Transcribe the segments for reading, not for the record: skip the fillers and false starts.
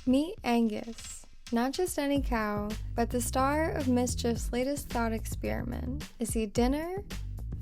Meet Angus. Not just any cow, but the star of MSCHF's latest thought experiment. Is he dinner,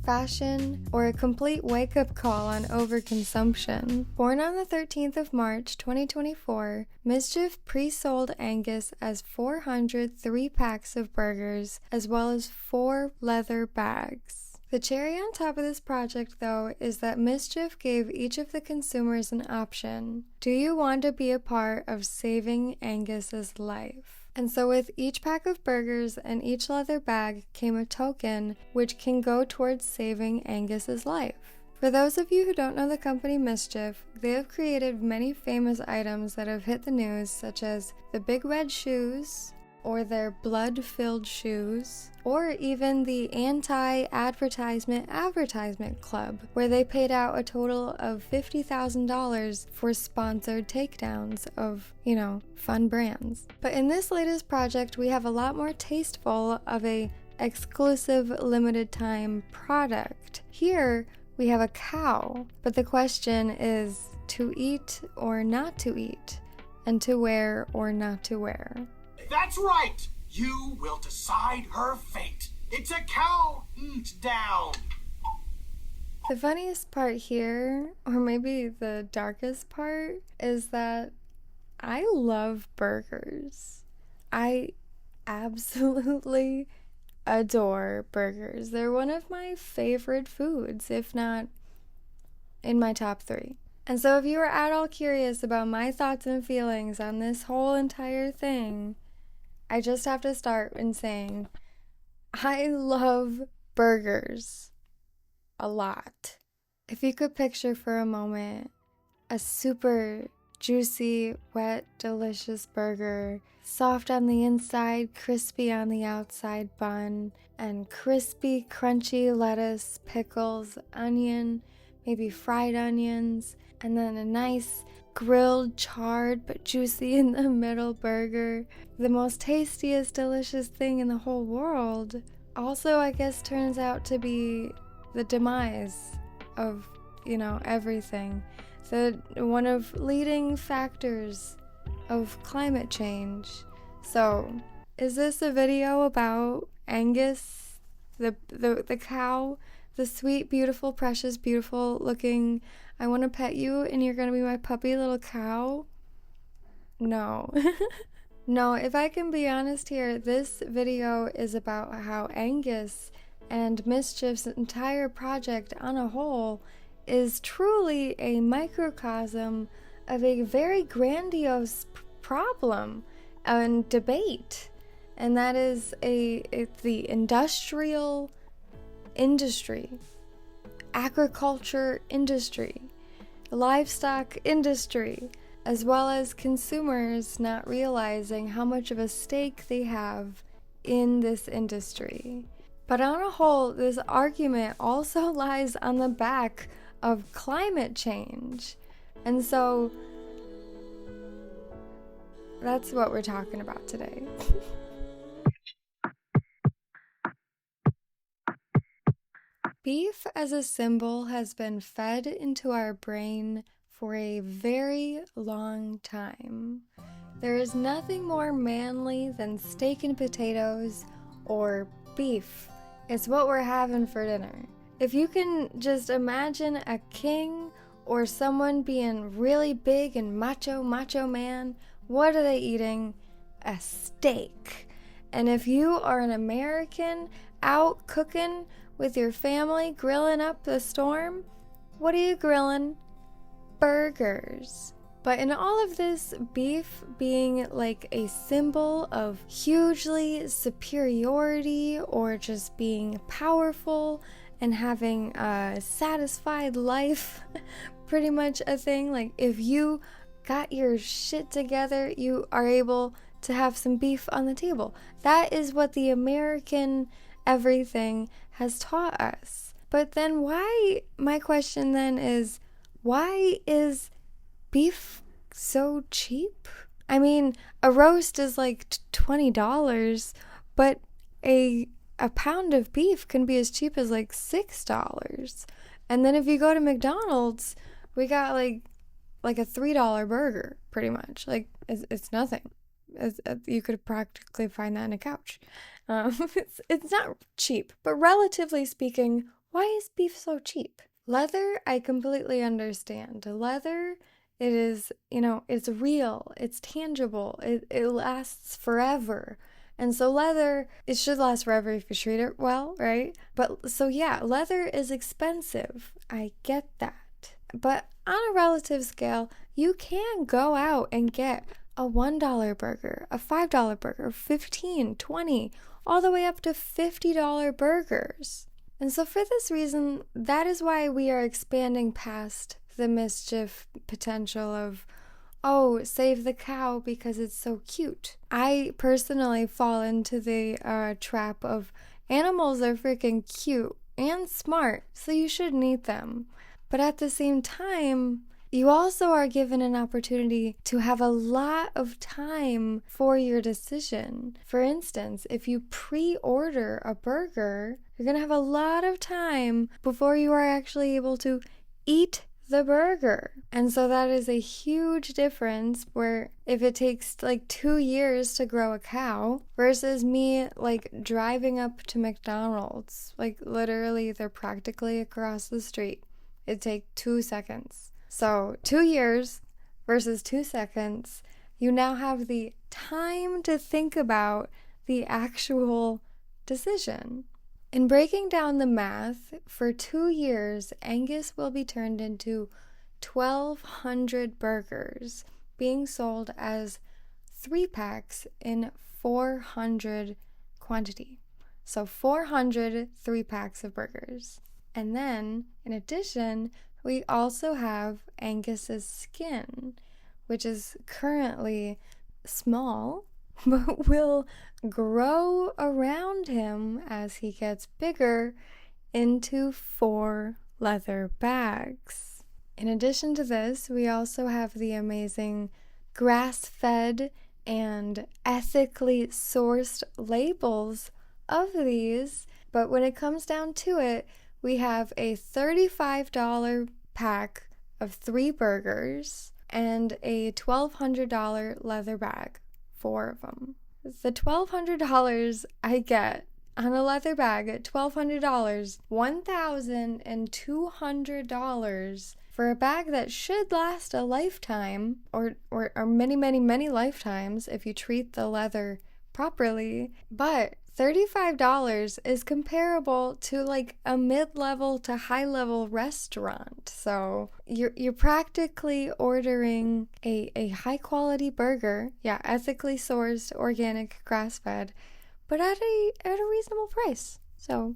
fashion, or a complete wake-up call on overconsumption? Born on the 13th of March, 2024, MSCHF pre-sold Angus as 400 3-packs of burgers, as well as 4 leather bags. The cherry on top of this project, though, is that MSCHF gave each of the consumers an option. Do you want to be a part of saving Angus's life? And so with each pack of burgers and each leather bag came a token which can go towards saving Angus's life. For those of you who don't know the company MSCHF, they have created many famous items that have hit the news, such as the Big Red Shoes, or their blood-filled shoes, or even the anti-advertisement club, where they paid out a total of $50,000 for sponsored takedowns of, fun brands. But in this latest project, we have a lot more tasteful of a exclusive limited time product. Here, we have a cow, but the question is to eat or not to eat, and to wear or not to wear. That's right! You will decide her fate. It's a cow eat down! The funniest part here, or maybe the darkest part, is that I love burgers. I absolutely adore burgers. They're one of my favorite foods, if not in my top 3. And so if you are at all curious about my thoughts and feelings on this whole entire thing, I just have to start in saying I love burgers a lot. If you could picture for a moment a super juicy, wet, delicious burger, soft on the inside, crispy on the outside bun, and crispy, crunchy lettuce, pickles, onion, maybe fried onions, and then a nice grilled, charred, but juicy in the middle burger. The most tastiest, delicious thing in the whole world. Also, I guess, turns out to be the demise of, everything. One of leading factors of climate change. So, is this a video about Angus, the cow, the sweet, beautiful, precious, beautiful looking, I want to pet you and you're going to be my puppy little cow? No. No, if I can be honest here, this video is about how Angus and MSCHF's entire project on a whole is truly a microcosm of a very grandiose problem and debate. And that is the industrial industry, agriculture industry, livestock industry, as well as consumers not realizing how much of a stake they have in this industry. But on a whole, this argument also lies on the back of climate change. And so that's what we're talking about today. Beef as a symbol has been fed into our brain for a very long time. There is nothing more manly than steak and potatoes or beef. It's what we're having for dinner. If you can just imagine a king or someone being really big and macho man, what are they eating? A steak. And if you are an American out cooking with your family, grilling up the storm, what are you grilling? Burgers. But in all of this, beef being like a symbol of hugely superiority or just being powerful and having a satisfied life, pretty much a thing. Like if you got your shit together, you are able to have some beef on the table. That is what the American everything has taught us. But then my question then is, why is beef so cheap? I mean, a roast is like $20, but a pound of beef can be as cheap as like $6. And then if you go to McDonald's, we got like like a $3 burger, pretty much. Like, it's nothing. You could practically find that in a couch. It's not cheap, but relatively speaking, why is beef so cheap? Leather, I completely understand. Leather, it is, it's real, it's tangible, it lasts forever. And so leather, it should last forever if you treat it well, right? But so yeah, leather is expensive. I get that. But on a relative scale, you can go out and get a $1 burger, a $5 burger, 15, 20, all the way up to $50 burgers. And so for this reason, that is why we are expanding past the mischief potential of, oh, save the cow because it's so cute. I personally fall into the trap of animals are freaking cute and smart, so you shouldn't eat them. But at the same time, you also are given an opportunity to have a lot of time for your decision. For instance, if you pre-order a burger, you're going to have a lot of time before you are actually able to eat the burger. And so that is a huge difference where if it takes like 2 years to grow a cow versus me like driving up to McDonald's, like literally they're practically across the street. It'd take 2 seconds. So 2 years versus 2 seconds, you now have the time to think about the actual decision. In breaking down the math, for 2 years, Angus will be turned into 1,200 burgers, being sold as 3-packs in 400 quantity. So 400 3-packs of burgers. And then, in addition, we also have Angus's skin, which is currently small, but will grow around him as he gets bigger into 4 leather bags. In addition to this, we also have the amazing grass-fed and ethically sourced labels of these, but when it comes down to it, we have a $35 pack of 3 burgers and a $1,200 leather bag, 4 of them. The $1,200 I get on a leather bag at $1,200, $1,200 for a bag that should last a lifetime or many, many, many lifetimes if you treat the leather properly. But $35 is comparable to like a mid-level to high-level restaurant. So you're practically ordering a high-quality burger, yeah, ethically sourced, organic, grass-fed, but at a reasonable price. So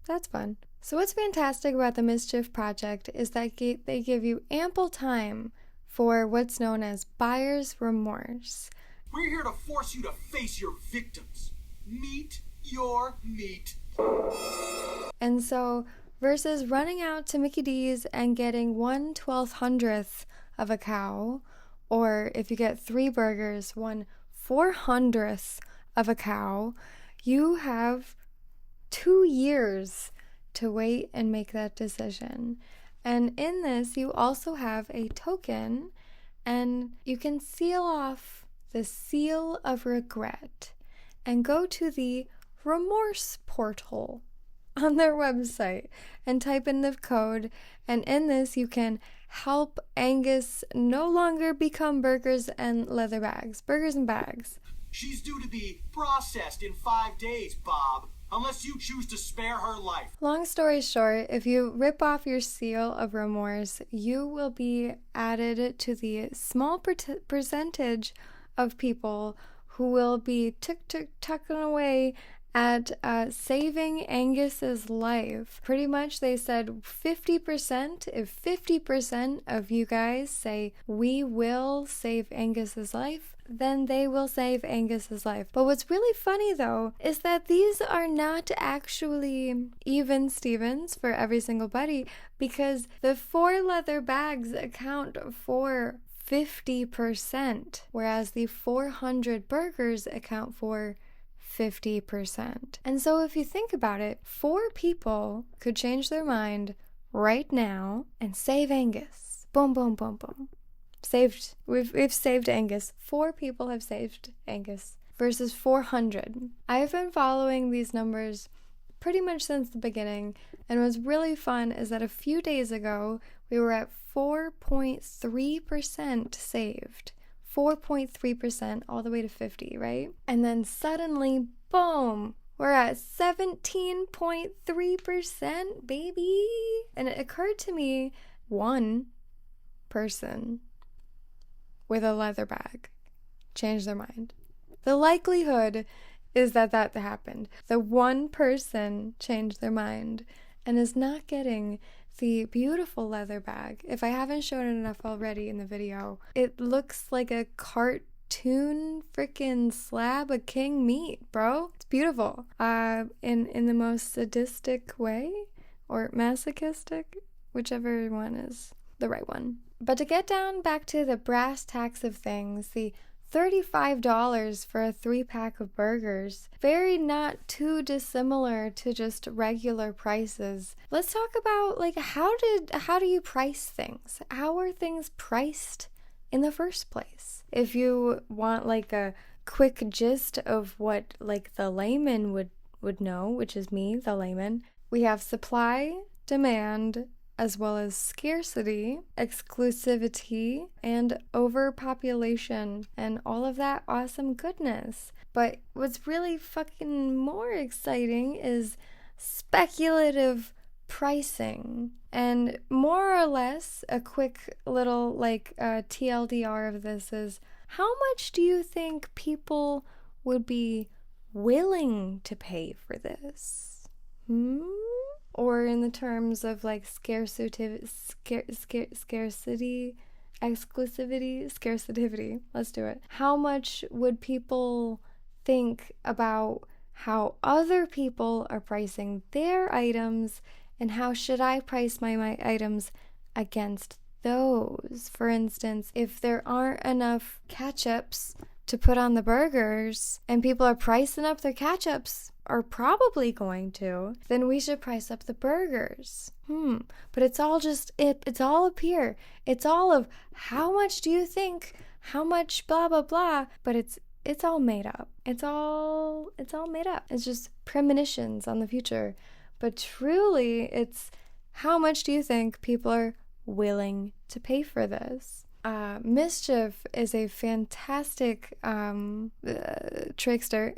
that's fun. So what's fantastic about the Mischief Project is that they give you ample time for what's known as buyer's remorse. We're here to force you to face your victims. Meet your meat. And so, versus running out to Mickey D's and getting 1/1200th of a cow, or if you get 3 burgers, 1/400th of a cow, you have 2 years to wait and make that decision. And in this, you also have a token, and you can seal off the seal of regret and go to the Remorse portal on their website and type in the code, and in this you can help Angus no longer become burgers and leather bags. Burgers and bags. She's due to be processed in 5 days, Bob, unless you choose to spare her life. Long story short, if you rip off your seal of remorse, you will be added to the small percentage of people who will be tucking away at saving Angus's life. Pretty much they said 50%, if 50% of you guys say we will save Angus's life, then they will save Angus's life. But what's really funny though is that these are not actually even Stevens for every single buddy, because the 4 leather bags account for 50%, whereas the 400 burgers account for 50%. And so if you think about it, 4 people could change their mind right now and save Angus. Boom, boom, boom, boom. We've saved Angus. 4 people have saved Angus versus 400. I've been following these numbers pretty much since the beginning, and what's really fun is that a few days ago we were at 4.3% saved. 4.3% all the way to 50, right? And then suddenly, boom, we're at 17.3%, baby. And it occurred to me, one person with a leather bag changed their mind. The likelihood is that happened. The one person changed their mind and is not getting the beautiful leather bag. If I haven't shown it enough already in the video, it looks like a cartoon freaking slab of king meat, bro. It's beautiful. In the most sadistic way, or masochistic, whichever one is the right one. But to get down back to the brass tacks of things, the $35 for a 3-pack of burgers, very not too dissimilar to just regular prices. Let's talk about, like, how do you price things? How are things priced in the first place? If you want like a quick gist of what like the layman would know, which is me, the layman, we have supply, demand, as well as scarcity, exclusivity, and overpopulation, and all of that awesome goodness. But what's really fucking more exciting is speculative pricing. And more or less, a quick little like TLDR of this is, how much do you think people would be willing to pay for this? Or in the terms of like scarcity, exclusivity, let's do it. How much would people think about how other people are pricing their items, and how should I price my items against those? For instance, if there aren't enough ketchups to put on the burgers and people are pricing up their ketchups, are probably going to, then we should price up the burgers. But it's all just, it's all up here. It's all of how much do you think, how much blah, blah, blah, but it's all made up. It's all made up. It's just premonitions on the future. But truly, it's how much do you think people are willing to pay for this? MSCHF is a fantastic trickster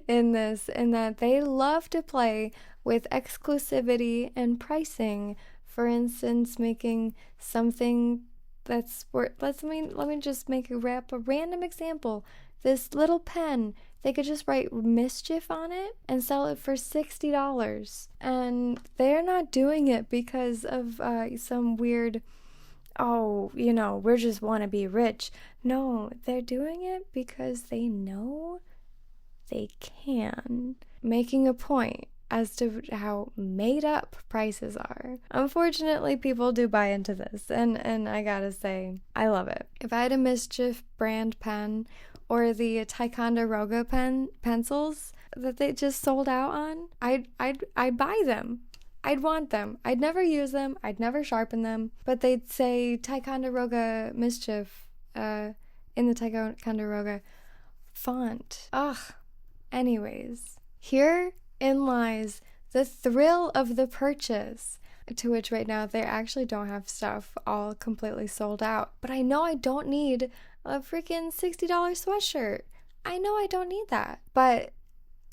in this, in that they love to play with exclusivity and pricing. For instance, making something that's worth, let me just make a random example. This little pen, they could just write MSCHF on it and sell it for $60. And they're not doing it because of some weird, we just want to be rich. No, they're doing it because they know they can. Making a point as to how made up prices are. Unfortunately, people do buy into this, and I gotta say, I love it. If I had a MSCHF brand pen, or the Ticonderoga pencils that they just sold out on, I'd buy them. I'd want them. I'd never use them. I'd never sharpen them. But they'd say Ticonderoga MSCHF in the Ticonderoga font. Anyways, herein lies the thrill of the purchase, to which right now they actually don't have stuff all completely sold out. But I know I don't need a freaking $60 sweatshirt. I know I don't need that. But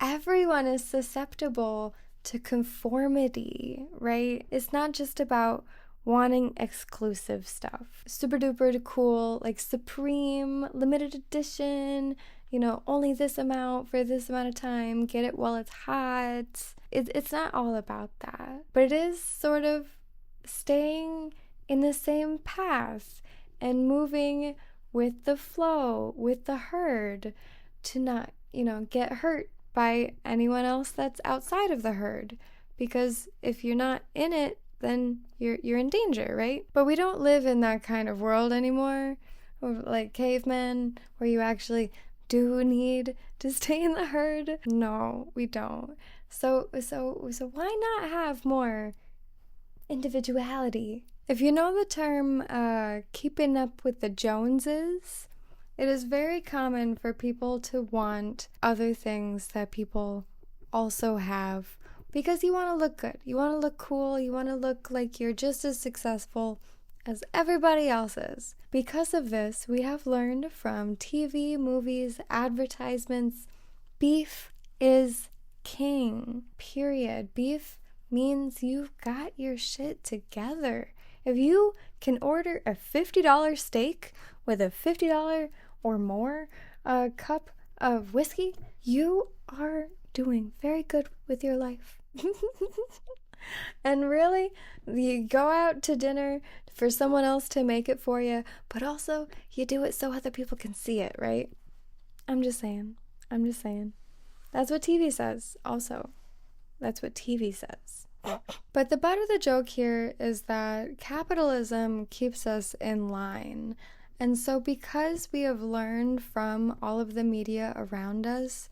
everyone is susceptible to conformity, right? It's not just about wanting exclusive stuff. Super duper cool, like Supreme, limited edition, only this amount for this amount of time, get it while it's hot. It's not all about that. But it is sort of staying in the same path and moving with the flow, with the herd, to not, get hurt by anyone else that's outside of the herd. Because if you're not in it, then you're in danger, right? But we don't live in that kind of world anymore, like cavemen, where you actually do need to stay in the herd. No, we don't. So why not have more individuality If you know the term keeping up with the Joneses, it is very common for people to want other things that people also have because you want to look good. You want to look cool. You want to look like you're just as successful as everybody else is. Because of this, we have learned from TV, movies, advertisements, beef is king, period. Beef means you've got your shit together. If you can order a $50 steak with a $50 or more cup of whiskey, you are doing very good with your life. And really, you go out to dinner for someone else to make it for you, but also you do it so other people can see it, right? I'm just saying. That's what TV says also. That's what TV says. But the butt of the joke here is that capitalism keeps us in line. And so because we have learned from all of the media around us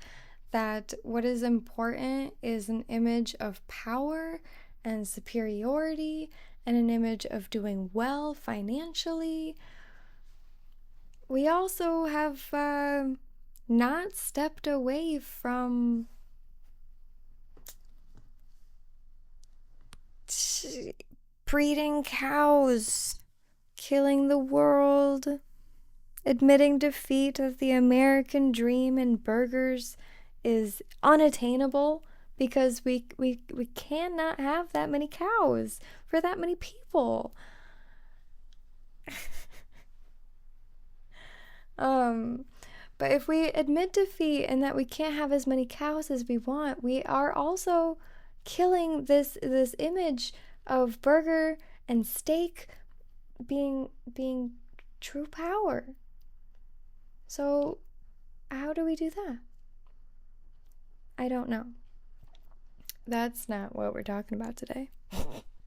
that what is important is an image of power and superiority and an image of doing well financially, we also have not stepped away from breeding cows, killing the world, admitting defeat of the American dream and burgers is unattainable because we cannot have that many cows for that many people. But if we admit defeat and that we can't have as many cows as we want, we are also killing this image of burger and steak being true power. So how do we do that? I don't know. That's not what we're talking about today.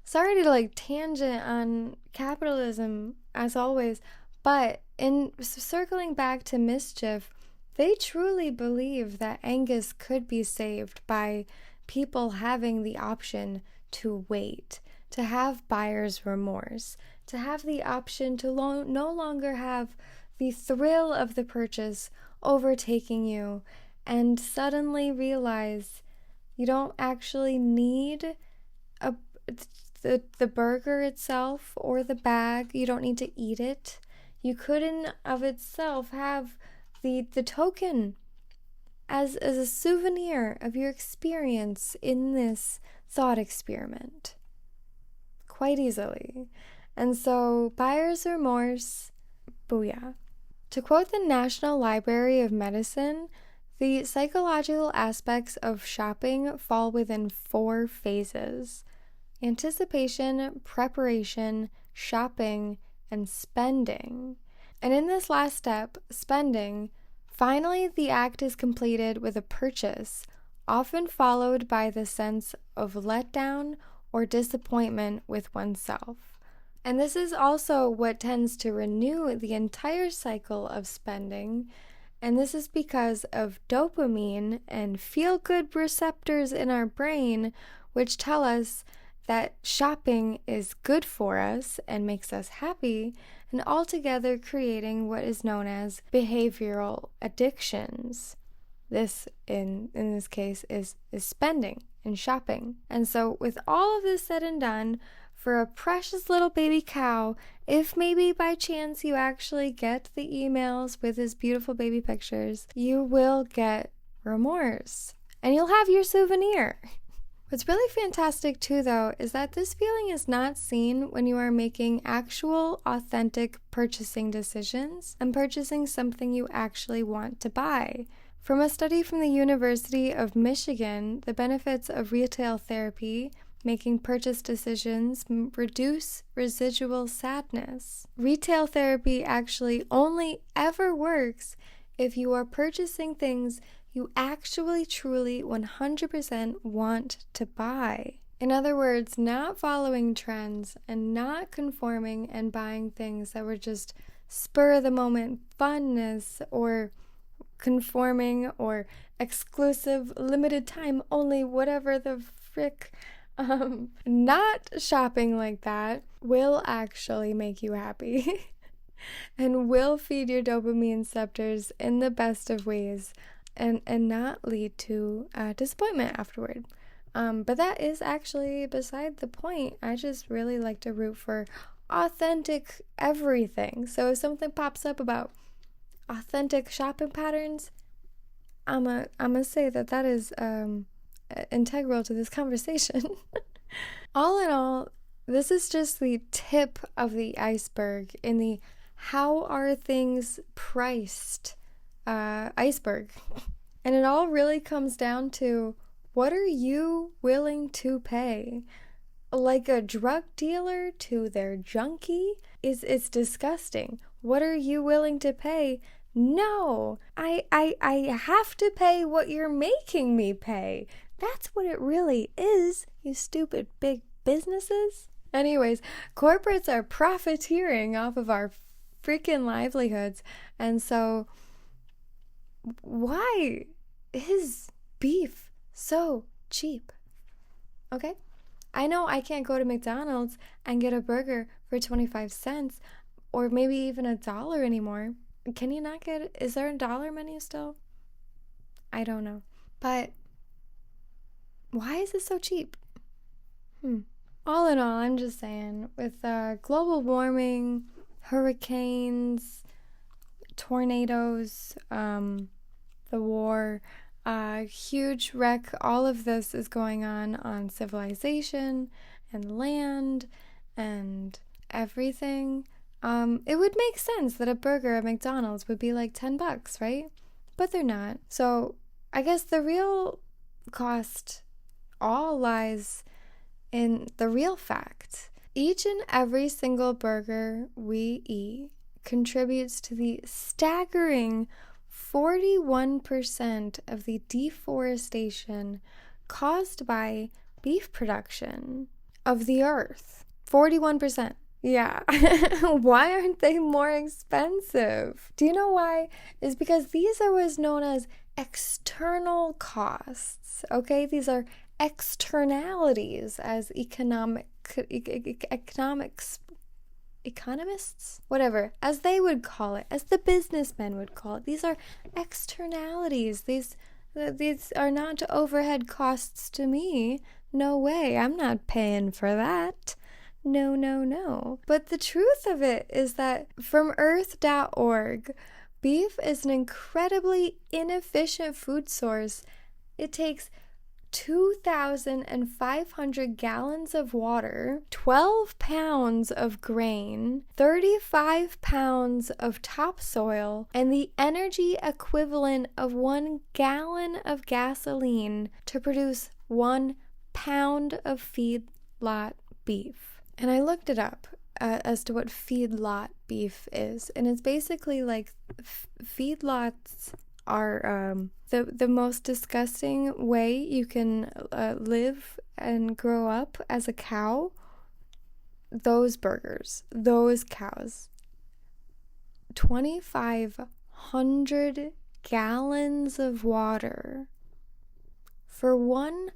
Sorry to tangent on capitalism as always, but in circling back to MSCHF, they truly believe that Angus could be saved by people having the option to wait, to have buyer's remorse, to have the option to no longer have the thrill of the purchase overtaking you and suddenly realize you don't actually need the burger itself or the bag. You don't need to eat it. You could in of itself have the token as a souvenir of your experience in this thought experiment quite easily. And so buyer's remorse, booyah. To quote the National Library of Medicine, the psychological aspects of shopping fall within 4 phases: anticipation, preparation, shopping, and spending. And in this last step, spending, finally the act is completed with a purchase, often followed by the sense of letdown or disappointment with oneself. And this is also what tends to renew the entire cycle of spending, and this is because of dopamine and feel-good receptors in our brain, which tell us that shopping is good for us and makes us happy, and altogether creating what is known as behavioral addictions. This, in this case, is spending and shopping. And so with all of this said and done, for a precious little baby cow, if maybe by chance you actually get the emails with his beautiful baby pictures, you will get remorse and you'll have your souvenir. What's really fantastic too, though, is that this feeling is not seen when you are making actual, authentic purchasing decisions and purchasing something you actually want to buy. From a study from the University of Michigan, the benefits of retail therapy making purchase decisions reduce residual sadness. Retail therapy actually only ever works if you are purchasing things you actually, truly, 100% want to buy. In other words, not following trends and not conforming and buying things that were just spur of the moment funness or conforming or exclusive, limited time only, whatever the frick Not shopping like that will actually make you happy and will feed your dopamine receptors in the best of ways and not lead to disappointment afterward. But that is actually beside the point. I just really like to root for authentic everything. So if something pops up about authentic shopping patterns, I'm gonna say that is integral to this conversation. All in all, this is just the tip of the iceberg in the how are things priced iceberg. And it all really comes down to, what are you willing to pay? Like a drug dealer to their junkie? It's disgusting. What are you willing to pay? No, I have to pay what you're making me pay. That's what it really is, you stupid big businesses. Anyways, corporates are profiteering off of our freaking livelihoods. And so, why is beef so cheap? Okay? I know I can't go to McDonald's and get a burger for 25 cents or maybe even $1 anymore. Can you not get it? Is there a dollar menu still? I don't know. But why is it so cheap? All in all, I'm just saying, with global warming, hurricanes, tornadoes, the war, huge wreck, all of this is going on civilization and land and everything. It would make sense that a burger at McDonald's would be like $10, right? But they're not. So I guess the real cost all lies in the real fact. Each and every single burger we eat contributes to the staggering 41% of the deforestation caused by beef production of the earth. 41%. Yeah. Why aren't they more expensive? Do you know why? It's because these are what's known as external costs. Okay? These are externalities, as economists, whatever, as they would call it, as the businessmen would call it. These are externalities. These are not overhead costs to me. No way. I'm not paying for that. No. But the truth of it is that from earth.org, beef is an incredibly inefficient food source. It takes 2,500 gallons of water, 12 pounds of grain, 35 pounds of topsoil, and the energy equivalent of 1 gallon of gasoline to produce 1 pound of feedlot beef. And I looked it up as to what feedlot beef is, and it's basically like feedlots are the most disgusting way you can live and grow up as a cow. Those burgers, those cows, 2,500 gallons of water for 1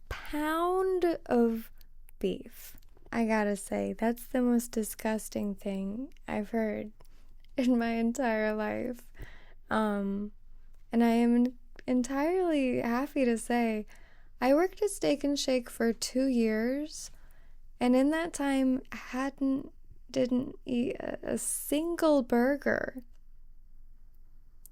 pound of beef. I gotta say, that's the most disgusting thing I've heard in my entire life. And I am entirely happy to say I worked at Steak and Shake for 2 years, and in that time didn't eat a single burger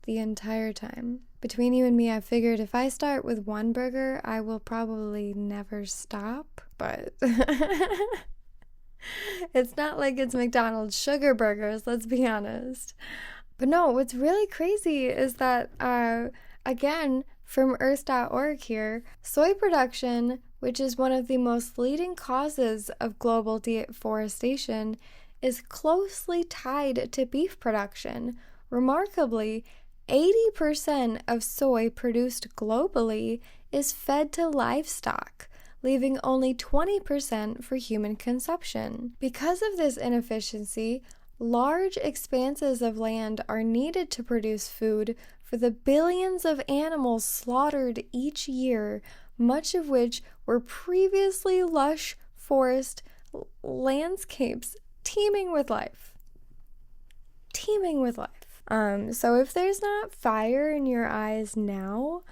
the entire time. Between you and me, I figured if I start with 1 burger, I will probably never stop, but it's not like it's McDonald's sugar burgers, let's be honest. But no, what's really crazy is that, again, from earth.org here, soy production, which is one of the most leading causes of global deforestation, is closely tied to beef production. Remarkably, 80% of soy produced globally is fed to livestock, leaving only 20% for human consumption. Because of this inefficiency, large expanses of land are needed to produce food for the billions of animals slaughtered each year, much of which were previously lush forest landscapes teeming with life. Teeming with life. So if there's not fire in your eyes now,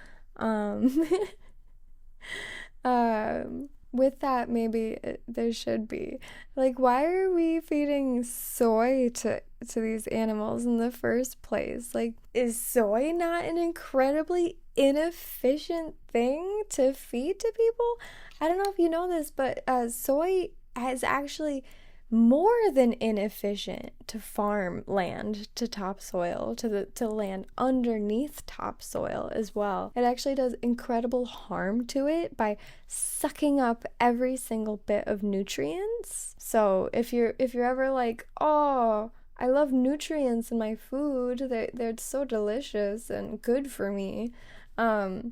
with that, maybe there should be. Like, why are we feeding soy to these animals in the first place? Like, is soy not an incredibly inefficient thing to feed to people? I don't know if you know this, but soy is actually more than inefficient to farm land to topsoil, to land underneath topsoil as well. It actually does incredible harm to it by sucking up every single bit of nutrients. So if you're ever like, oh, I love nutrients in my food, they're so delicious and good for me, know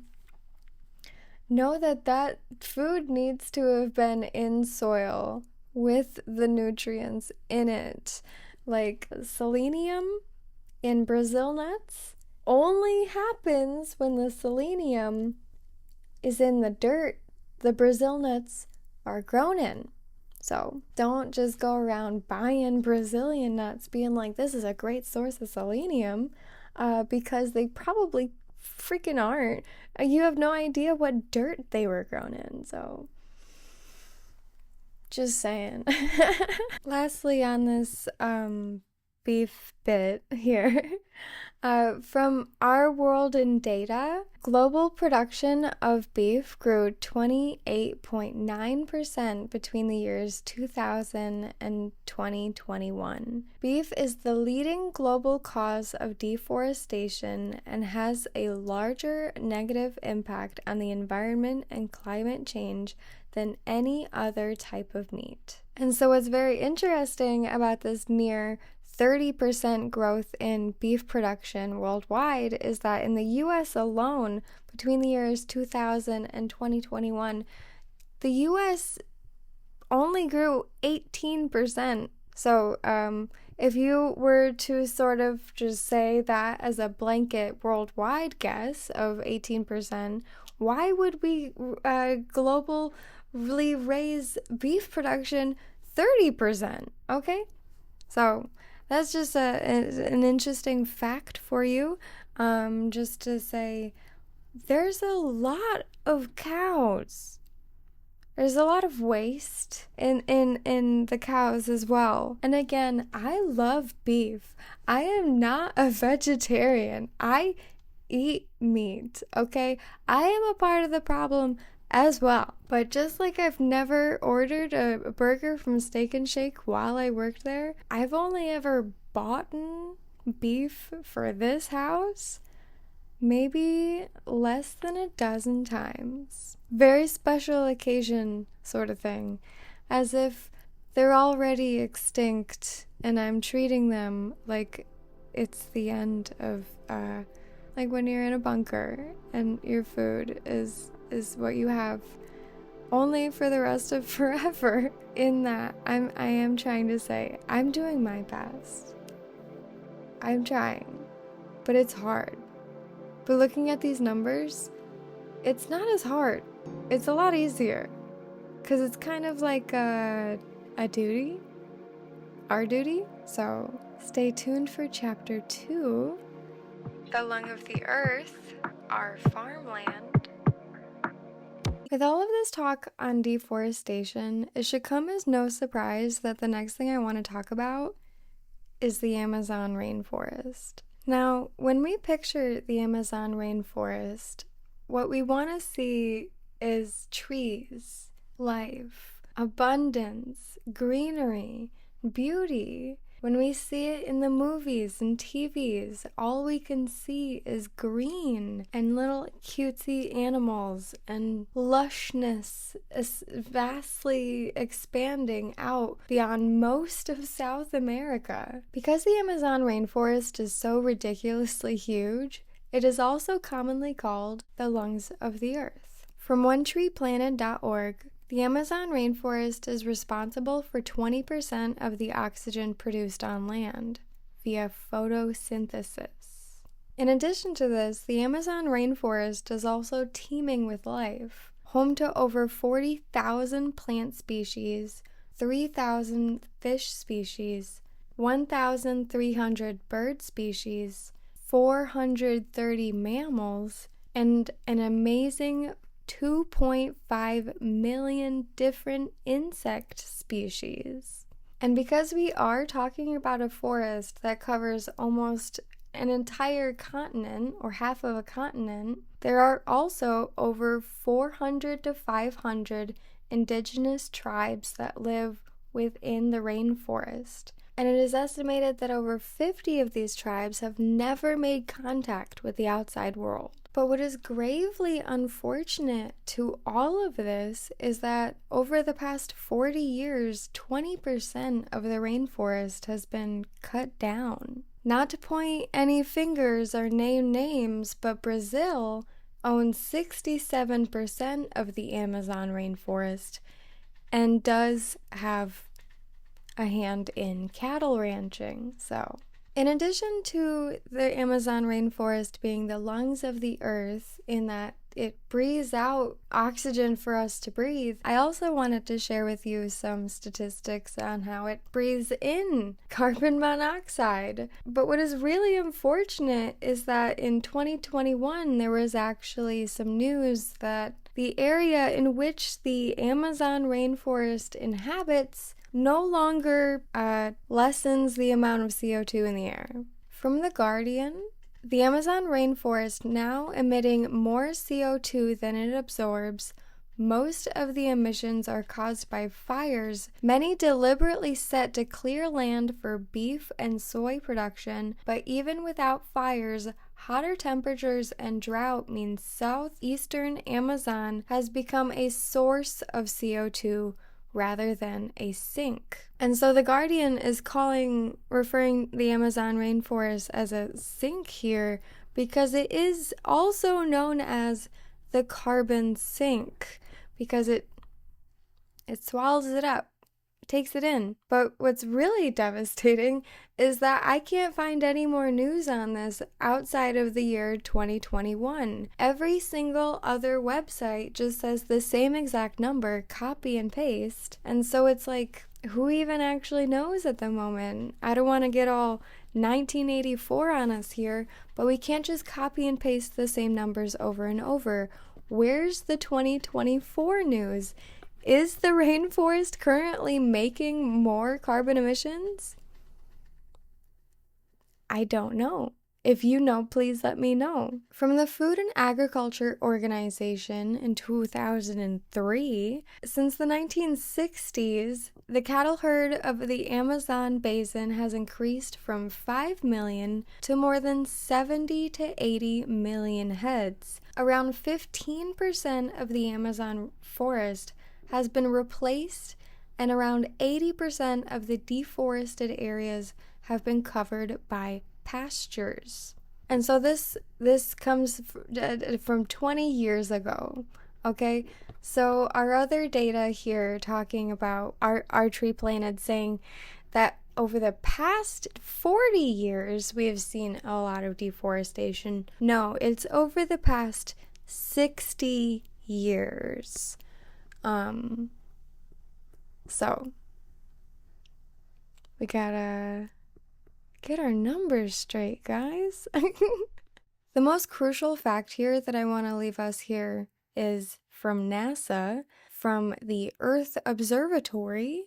that food needs to have been in soil with the nutrients in it. Like selenium in Brazil nuts only happens when the selenium is in the dirt the Brazil nuts are grown in. So don't just go around buying Brazilian nuts being like, this is a great source of selenium, because they probably freaking aren't. You have no idea what dirt they were grown in. So just saying. Lastly, on this beef bit here, from Our World in Data, global production of beef grew 28.9% between the years 2000 and 2021. Beef is the leading global cause of deforestation and has a larger negative impact on the environment and climate change than any other type of meat. And so what's very interesting about this near 30% growth in beef production worldwide is that in the US alone, between the years 2000 and 2021, the US only grew 18%. So if you were to sort of just say that as a blanket worldwide guess of 18%, why would we globally raise beef production 30%? Okay? So that's just an interesting fact for you, just to say there's a lot of cows. There's a lot of waste in the cows as well. And again, I love beef. I am not a vegetarian. I eat meat, okay? I am a part of the problem as well. But just like I've never ordered a burger from Steak and Shake while I worked there, I've only ever bought beef for this house maybe less than a dozen times. Very special occasion sort of thing. As if they're already extinct and I'm treating them like it's the end of, like when you're in a bunker and your food is what you have only for the rest of forever. In that, I am trying to say, I'm doing my best. I'm trying, but it's hard. But looking at these numbers, it's not as hard. It's a lot easier, because it's kind of like a duty, our duty. So stay tuned for chapter 2, The Lung of the Earth, Our Farmland. With all of this talk on deforestation, it should come as no surprise that the next thing I want to talk about is the Amazon rainforest. Now, when we picture the Amazon rainforest, what we want to see is trees, life, abundance, greenery, beauty. When we see it in the movies and TVs, all we can see is green and little cutesy animals and lushness vastly expanding out beyond most of South America. Because the Amazon rainforest is so ridiculously huge, it is also commonly called the lungs of the earth. From OneTreePlanted.org, the Amazon rainforest is responsible for 20% of the oxygen produced on land via photosynthesis. In addition to this, the Amazon rainforest is also teeming with life, home to over 40,000 plant species, 3,000 fish species, 1,300 bird species, 430 mammals, and an amazing 2.5 million different insect species. And because we are talking about a forest that covers almost an entire continent or half of a continent, there are also over 400 to 500 indigenous tribes that live within the rainforest. And it is estimated that over 50 of these tribes have never made contact with the outside world. But what is gravely unfortunate to all of this is that over the past 40 years, 20% of the rainforest has been cut down. Not to point any fingers or name names, but Brazil owns 67% of the Amazon rainforest and does have a hand in cattle ranching. So, in addition to the Amazon rainforest being the lungs of the earth in that it breathes out oxygen for us to breathe, I also wanted to share with you some statistics on how it breathes in carbon monoxide. But what is really unfortunate is that in 2021, there was actually some news that the area in which the Amazon rainforest inhabits no longer lessens the amount of CO2 in the air. From The Guardian, the Amazon rainforest now emitting more CO2 than it absorbs. Most of the emissions are caused by fires, many deliberately set to clear land for beef and soy production, but even without fires, hotter temperatures and drought mean southeastern Amazon has become a source of CO2 rather than a sink. And so The Guardian is referring the Amazon rainforest as a sink here because it is also known as the carbon sink because it swallows it up, takes it in. But what's really devastating is that I can't find any more news on this outside of the year 2021. Every single other website just says the same exact number, copy and paste. And so it's like, who even actually knows at the moment? I don't want to get all 1984 on us here, but we can't just copy and paste the same numbers over and over. Where's the 2024 news? Is the rainforest currently making more carbon emissions? I don't know. If you know, please let me know. From the Food and Agriculture Organization in 2003, since the 1960s, the cattle herd of the Amazon basin has increased from 5 million to more than 70 to 80 million heads. Around 15% of the Amazon forest has been replaced, and around 80% of the deforested areas have been covered by pastures. And so this comes from 20 years ago, okay? So our other data here talking about our tree planet saying that over the past 40 years we have seen a lot of deforestation. No, it's over the past 60 years. So we gotta get our numbers straight, guys. The most crucial fact here that I want to leave us here is from NASA, from the Earth Observatory.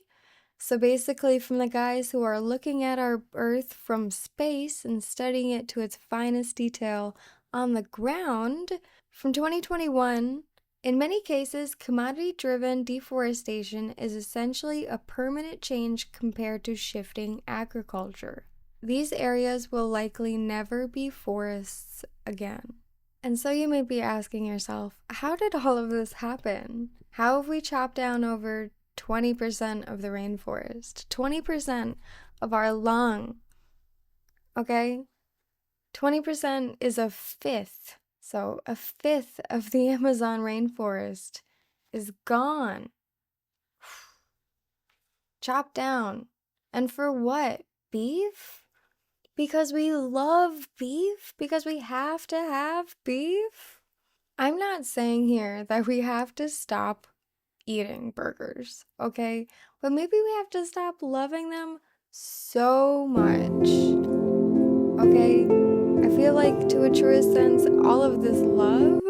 So basically from the guys who are looking at our Earth from space and studying it to its finest detail on the ground. From 2021, in many cases, commodity-driven deforestation is essentially a permanent change compared to shifting agriculture. These areas will likely never be forests again. And so you may be asking yourself, how did all of this happen? How have we chopped down over 20% of the rainforest? 20% of our lung. Okay? 20% is a fifth. So a fifth of the Amazon rainforest is gone. Chopped down. And for what? Beef? because we love beef, because we have to have beef. I'm not saying here that we have to stop eating burgers, okay? But maybe we have to stop loving them so much, okay? I feel like to a truest sense, all of this love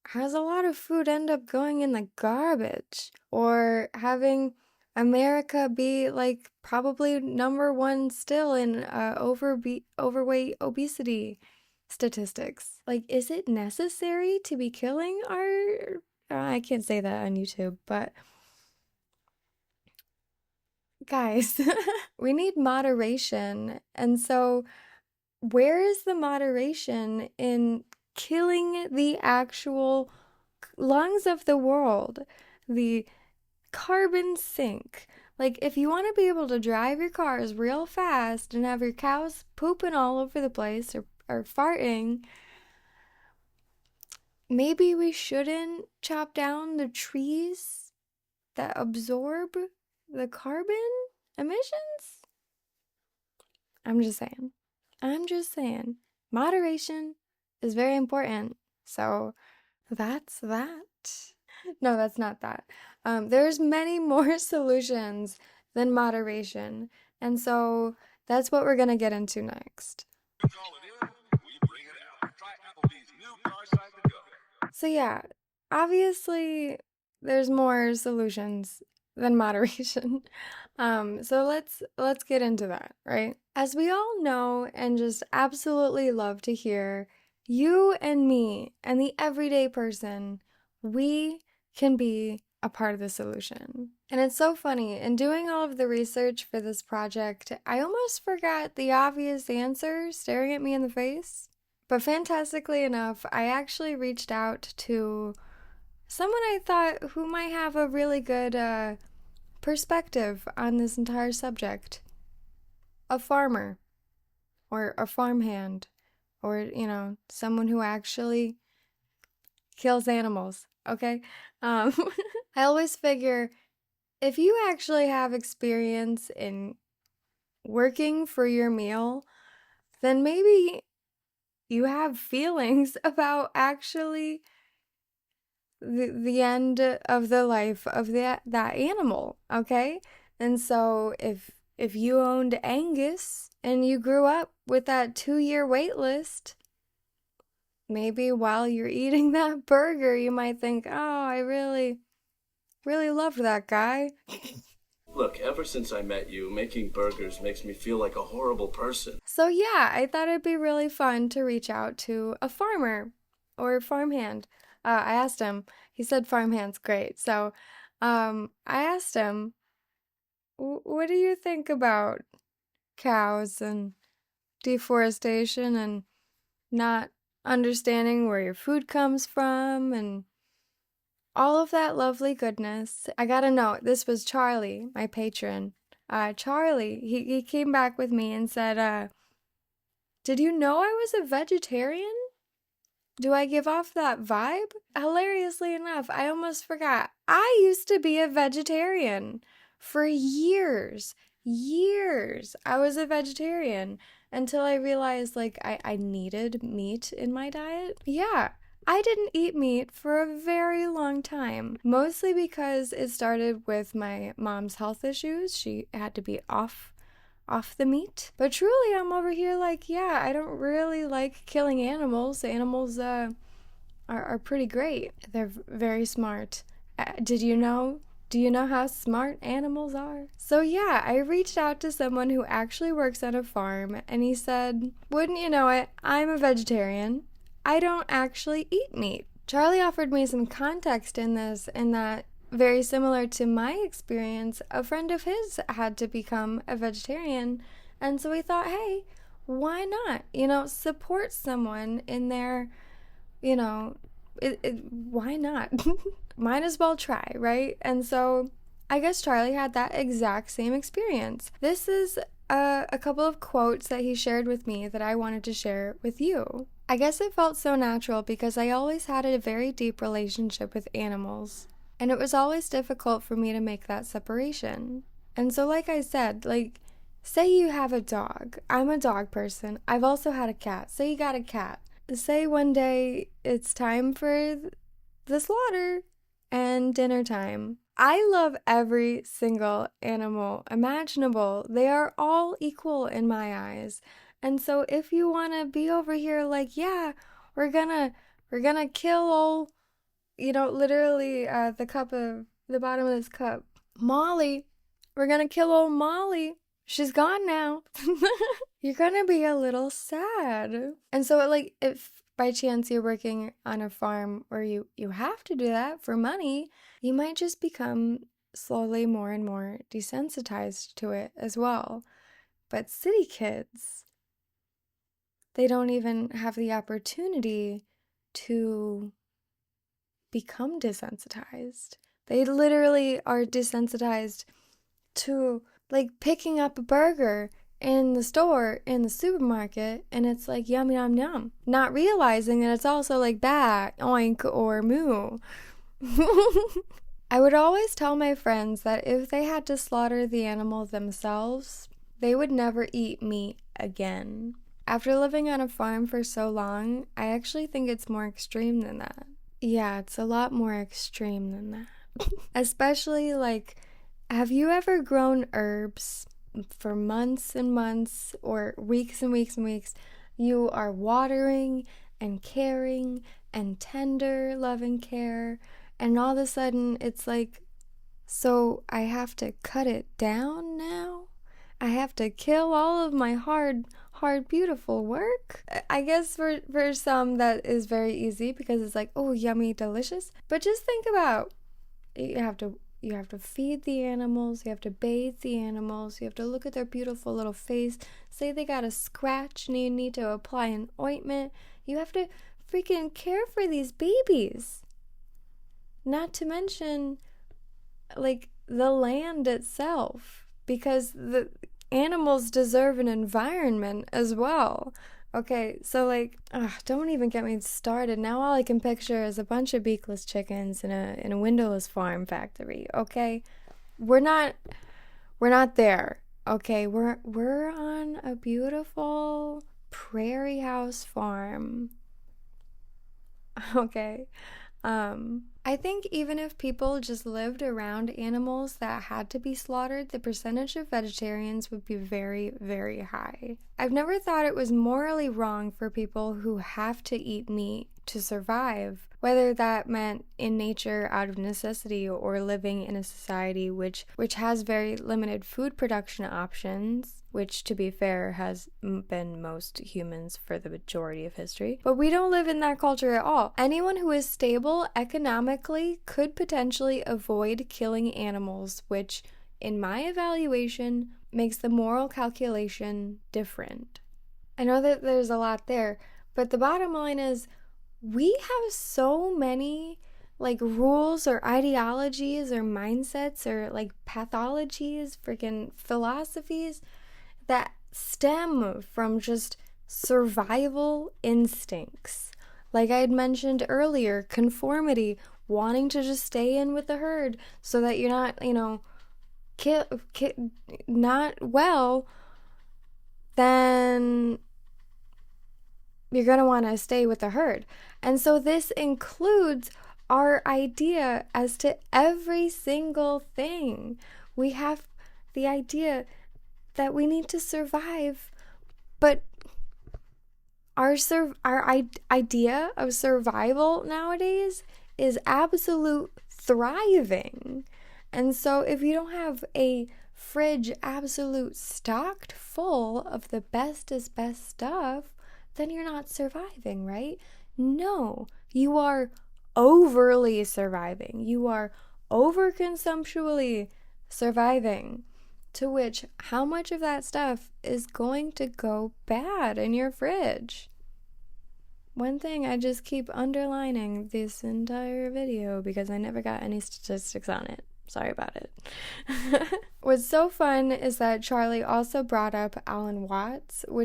has a lot of food end up going in the garbage, or having America be like probably number one still in overweight obesity statistics. Like, is it necessary to be killing our I can't say that on YouTube, but guys, we need moderation. And so, where is the moderation in killing the actual lungs of the world? The carbon sink. Like, if you want to be able to drive your cars real fast and have your cows pooping all over the place or farting, maybe we shouldn't chop down the trees that absorb the carbon emissions? I'm just saying. I'm just saying. Moderation is very important. So that's that. No, that's not that. There's many more solutions than moderation. And so that's what we're going to get into next. So yeah, obviously there's more solutions than moderation. So let's get into that, right? As we all know and just absolutely love to hear, you and me and the everyday person, we can be a part of the solution. And it's so funny, in doing all of the research for this project, I almost forgot the obvious answer staring at me in the face. But fantastically enough, I actually reached out to someone I thought who might have a really good perspective on this entire subject. A farmer, or a farmhand, or, you know, someone who actually kills animals, okay? I always figure if you actually have experience in working for your meal, then maybe you have feelings about actually the end of the life of that animal, okay? And so if you owned Angus and you grew up with that 2-year wait list, maybe while you're eating that burger, you might think, oh, I really loved that guy. Look, ever since I met you, making burgers makes me feel like a horrible person. So yeah, I thought it'd be really fun to reach out to a farmer or farmhand. I asked him, he said farmhand's great. So I asked him, what do you think about cows and deforestation and not understanding where your food comes from and all of that lovely goodness? I got a note. This was Charlie, my patron. Charlie, he came back with me and said, did you know I was a vegetarian? Do I give off that vibe? Hilariously enough, I almost forgot. I used to be a vegetarian for years. Years. I was a vegetarian until I realized like I needed meat in my diet. Yeah. I didn't eat meat for a very long time, mostly because it started with my mom's health issues. She had to be off the meat. But truly, I'm over here like, yeah, I don't really like killing animals. Animals are pretty great. They're very smart. Do you know how smart animals are? So yeah, I reached out to someone who actually works on a farm, and he said, wouldn't you know it, I'm a vegetarian. I don't actually eat meat. Charlie offered me some context in this, in that, very similar to my experience, a friend of his had to become a vegetarian. And so we thought, hey, why not? You know, support someone in their, you know, why not? Might as well try, right? And so I guess Charlie had that exact same experience. This is a couple of quotes that he shared with me that I wanted to share with you. I guess it felt so natural because I always had a very deep relationship with animals. And it was always difficult for me to make that separation. And so, like I said, like, say you have a dog. I'm a dog person. I've also had a cat. Say you got a cat. Say one day it's time for the slaughter and dinner time. I love every single animal imaginable. They are all equal in my eyes. And so if you want to be over here like, yeah, we're gonna kill old, literally the bottom of this cup, Molly, we're gonna kill old Molly. She's gone now. You're gonna be a little sad. And so, like, if by chance you're working on a farm where you have to do that for money, you might just become slowly more and more desensitized to it as well. But city kids, they don't even have the opportunity to become desensitized. They literally are desensitized to, like, picking up a burger in the store, in the supermarket, and it's like yum yum yum, not realizing that it's also like bat, oink, or moo. I would always tell my friends that if they had to slaughter the animal themselves, they would never eat meat again. After living on a farm for so long, I actually think it's more extreme than that. Yeah, it's a lot more extreme than that. Especially, like, have you ever grown herbs for months and months or weeks and weeks and weeks? You are watering and caring and tender love and care, and all of a sudden it's like, so I have to cut it down now? I have to kill all of my hard, beautiful work? I guess for some that is very easy because it's like, oh, yummy, delicious. But just think about, you have to feed the animals, you have to bathe the animals, you have to look at their beautiful little face, say they got a scratch and you need to apply an ointment. You have to freaking care for these babies. Not to mention, like, the land itself, because the animals deserve an environment as well. Okay, so, like, don't even get me started. Now all I can picture is a bunch of beakless chickens in a windowless farm factory. Okay, we're not there. Okay, we're on a beautiful prairie house farm. Okay. I think even if people just lived around animals that had to be slaughtered, the percentage of vegetarians would be very, very high. I've never thought it was morally wrong for people who have to eat meat to survive, whether that meant in nature out of necessity or living in a society which has very limited food production options, which, to be fair, has been most humans for the majority of history. But we don't live in that culture at all. Anyone who is stable economically could potentially avoid killing animals, which, in my evaluation, makes the moral calculation different. I know that there's a lot there, but the bottom line is, we have so many, like, rules or ideologies or mindsets or, like, pathologies, freaking philosophies that stem from just survival instincts. Like I had mentioned earlier, conformity, wanting to just stay in with the herd so that you're not, not well, then you're going to want to stay with the herd. And so this includes our idea as to every single thing. We have the idea that we need to survive, but our idea of survival nowadays is absolute thriving. And so if you don't have a fridge absolute stocked full of the bestest best stuff, then you're not surviving, right? No, you are overly surviving. You are overconsumptually surviving. To which, how much of that stuff is going to go bad in your fridge? One thing I just keep underlining this entire video because I never got any statistics on it. Sorry about it. What's so fun is that Charlie also brought up Alan Watts, who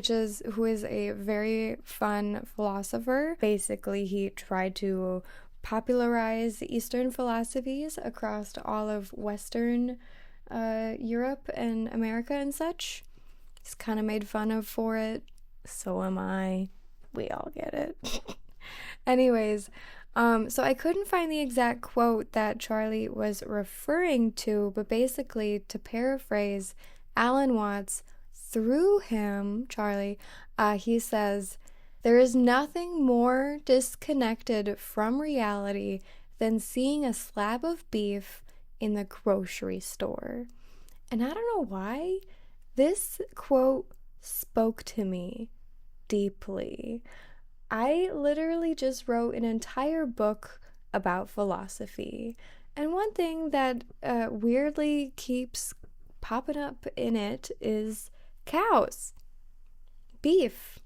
is a very fun philosopher. Basically, he tried to popularize Eastern philosophies across all of Western Europe and America and such. He's kind of made fun of for it. So am I. We all get it. Anyways, so I couldn't find the exact quote that Charlie was referring to, but basically, to paraphrase Alan Watts, through him, Charlie, he says, "There is nothing more disconnected from reality than seeing a slab of beef in the grocery store." And I don't know why, this quote spoke to me deeply. I literally just wrote an entire book about philosophy. And one thing that weirdly keeps popping up in it is cows, beef,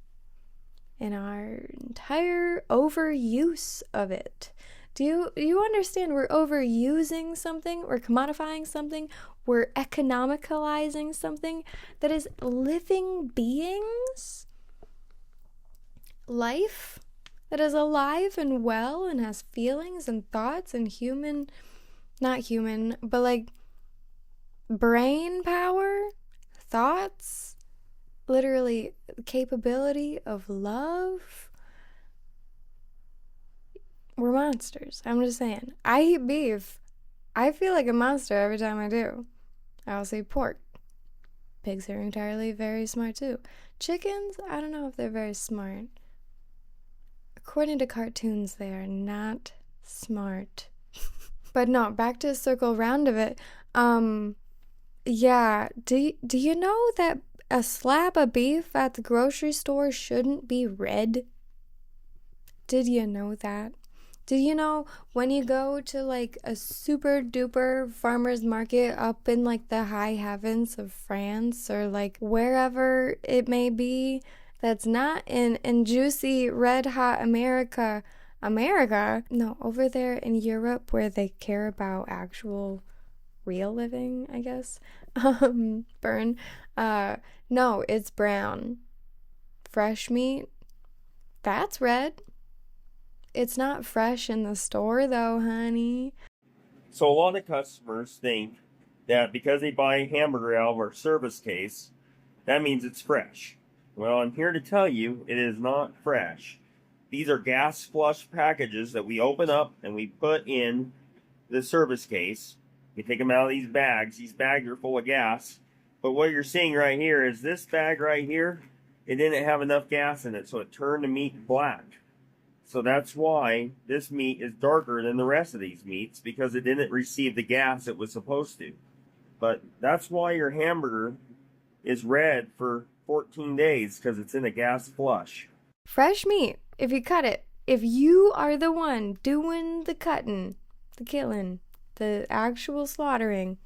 and our entire overuse of it. Do you understand? We're overusing something, we're commodifying something, we're economicalizing something that is living beings, life that is alive and well and has feelings and thoughts and not human, but like brain power, thoughts, literally capability of love. We're monsters. I'm just saying. I eat beef. I feel like a monster every time I do. I also eat pork. Pigs are entirely very smart too. Chickens, I don't know if they're very smart. According to cartoons, they are not smart. But no, back to circle round of it. Yeah, do you know that a slab of beef at the grocery store shouldn't be red? Did you know that? Did you know when you go to like a super duper farmer's market up in like the high heavens of France or like wherever it may be, that's not in juicy red hot America, no, over there in Europe where they care about actual real living, I guess, burn, no, it's brown. Fresh meat, that's red. It's not fresh in the store though, honey. So a lot of customers think that because they buy a hamburger out of our service case, that means it's fresh. Well, I'm here to tell you it is not fresh. These are gas flush packages that we open up and we put in the service case. We take them out of these bags. These bags are full of gas. But what you're seeing right here is this bag right here, it didn't have enough gas in it, so it turned the meat black. So that's why this meat is darker than the rest of these meats, because it didn't receive the gas it was supposed to. But that's why your hamburger is red for 14 days, because it's in a gas flush. Fresh meat, if you cut it, if you are the one doing the cutting, the killing, the actual slaughtering,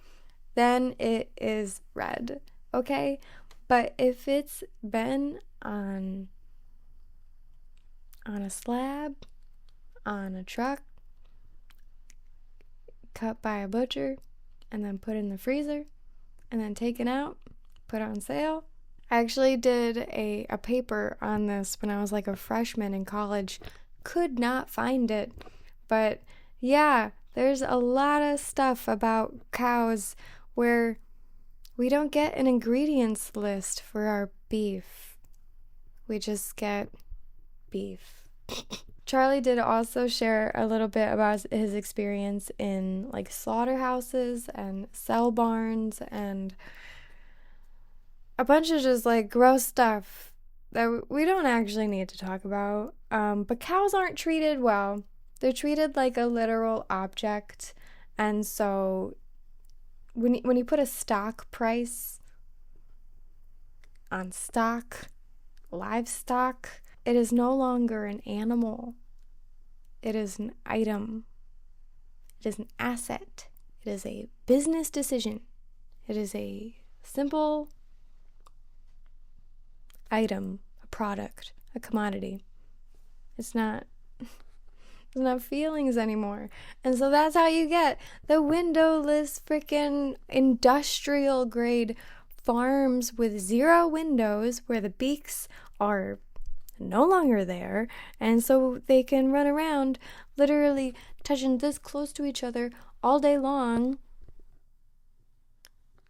then it is red, okay? But if it's been on a slab, on a truck, cut by a butcher, and then put in the freezer, and then taken out, put on sale. I actually did a paper on this when I was like a freshman in college. Could not find it. But yeah, there's a lot of stuff about cows where we don't get an ingredients list for our beef. We just get beef. Charlie did also share a little bit about his experience in like slaughterhouses and cell barns and a bunch of just like gross stuff that we don't actually need to talk about. But cows aren't treated well. They're treated like a literal object. And so when you put a stock price on stock, livestock, it is no longer an animal. It is an item. It is an asset. It is a business decision. It is a simple item, a product, a commodity. It's not feelings anymore. And so that's how you get the windowless freaking industrial grade farms with 0 windows where the beaks are no longer there, and so they can run around literally touching this close to each other all day long,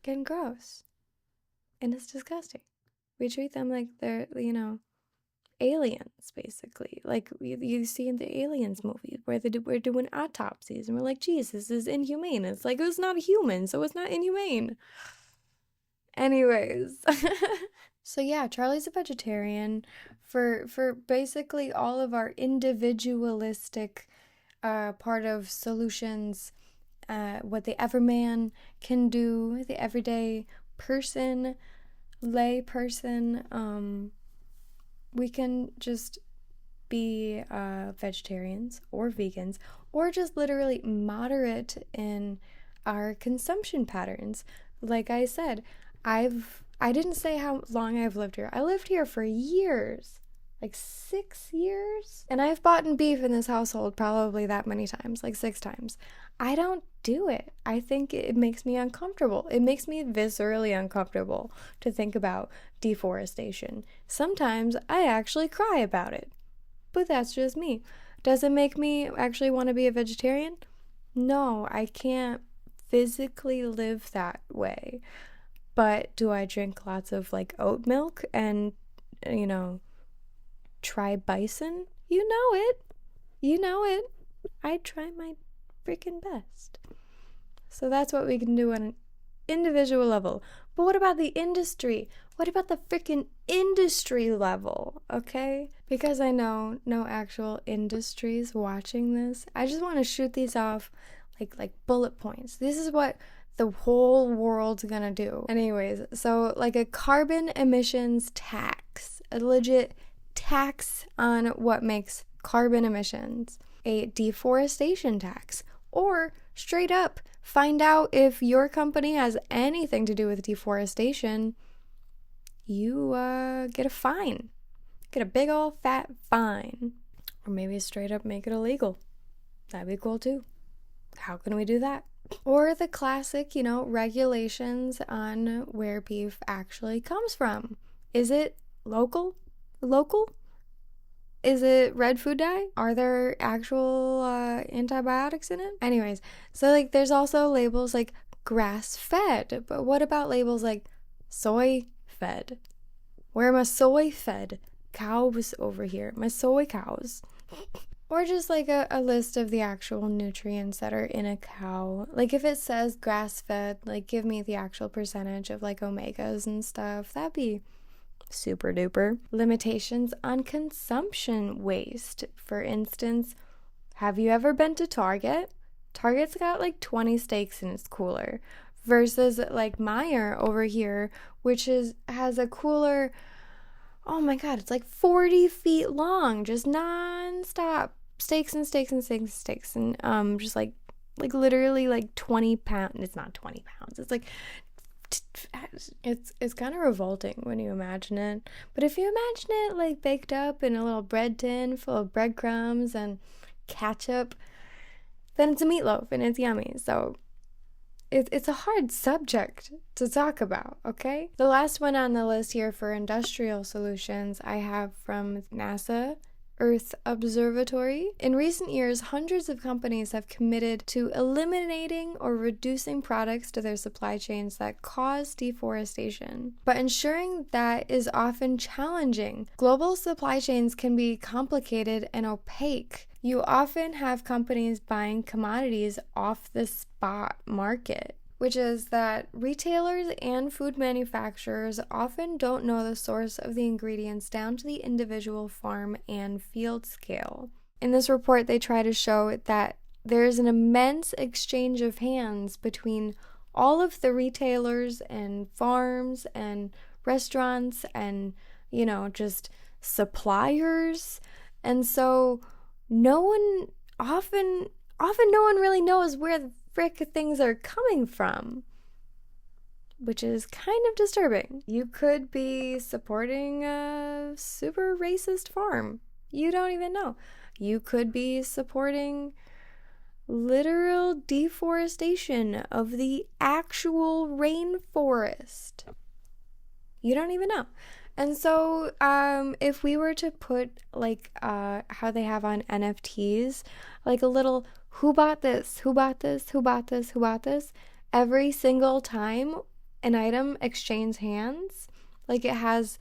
getting gross. And it's disgusting. We treat them like they're, aliens, basically. Like you see in the Aliens movies where we're doing autopsies and we're like, geez, this is inhumane. It's like, it's not a human, so it's not inhumane. Anyways. So yeah, Charlie's a vegetarian for basically all of our individualistic part of solutions, what the everyman can do, the everyday person, lay person. We can just be vegetarians or vegans, or just literally moderate in our consumption patterns. Like I said, I didn't say how long I've lived here. I lived here for years, like 6 years. And I've bought beef in this household probably that many times, like 6 times. I don't do it. I think it makes me uncomfortable. It makes me viscerally uncomfortable to think about deforestation. Sometimes I actually cry about it. But that's just me. Does it make me actually want to be a vegetarian? No, I can't physically live that way. But do I drink lots of like oat milk and, try bison? You know it. You know it. I try my freaking best. So that's what we can do on an individual level. But what about the industry? What about the freaking industry level? Okay? Because I know no actual industries watching this. I just want to shoot these off like bullet points. This is what the whole world's gonna do. Anyways, so like a carbon emissions tax, a legit tax on what makes carbon emissions, a deforestation tax, or straight up find out if your company has anything to do with deforestation, you get a fine. Get a big old fat fine. Or maybe straight up make it illegal. That'd be cool too. How can we do that? Or the classic, regulations on where beef actually comes from. Is it local? Is it red food dye? Are there actual antibiotics in it? Anyways, so like there's also labels like grass-fed, but what about labels like soy-fed? Where are my soy-fed cows over here? My soy cows. Or just like a list of the actual nutrients that are in a cow. Like if it says grass-fed, like give me the actual percentage of like omegas and stuff. That'd be super duper. Limitations on consumption waste. For instance, have you ever been to Target? Target's got like 20 steaks in its cooler. Versus like Meijer over here, which has a cooler, oh my god, it's like 40 feet long, just non-stop steaks and steaks and steaks and steaks, and just like literally like 20 pounds. It's not 20 pounds. It's like it's kind of revolting when you imagine it. But if you imagine it like baked up in a little bread tin full of breadcrumbs and ketchup, then it's a meatloaf and it's yummy. So it's a hard subject to talk about, okay? The last one on the list here for industrial solutions I have from NASA Earth Observatory. In recent years, hundreds of companies have committed to eliminating or reducing products to their supply chains that cause deforestation. But ensuring that is often challenging. Global supply chains can be complicated and opaque. You often have companies buying commodities off the spot market, which is that retailers and food manufacturers often don't know the source of the ingredients down to the individual farm and field scale. In this report, they try to show that there's an immense exchange of hands between all of the retailers and farms and restaurants and, just suppliers. And so often no one really knows where the frick things are coming from, which is kind of disturbing. You could be supporting a super racist farm. You don't even know. You could be supporting literal deforestation of the actual rainforest. You don't even know. And so if we were to put like how they have on NFTs, like a little who bought this, who bought this, who bought this, who bought this, every single time an item exchanges hands, like it has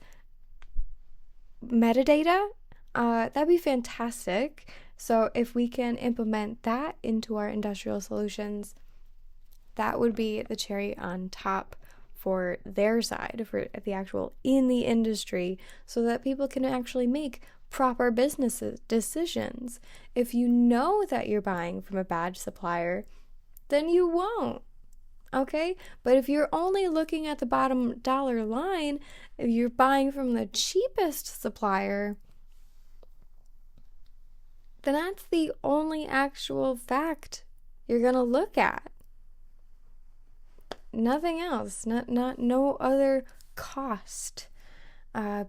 metadata, that'd be fantastic. So if we can implement that into our industrial solutions, that would be the cherry on top for their side, for the actual in the industry, so that people can actually make proper business decisions. If you know that you're buying from a bad supplier, then you won't. Okay? But if you're only looking at the bottom dollar line, if you're buying from the cheapest supplier, then that's the only actual fact you're going to look at. Nothing else, no other cost,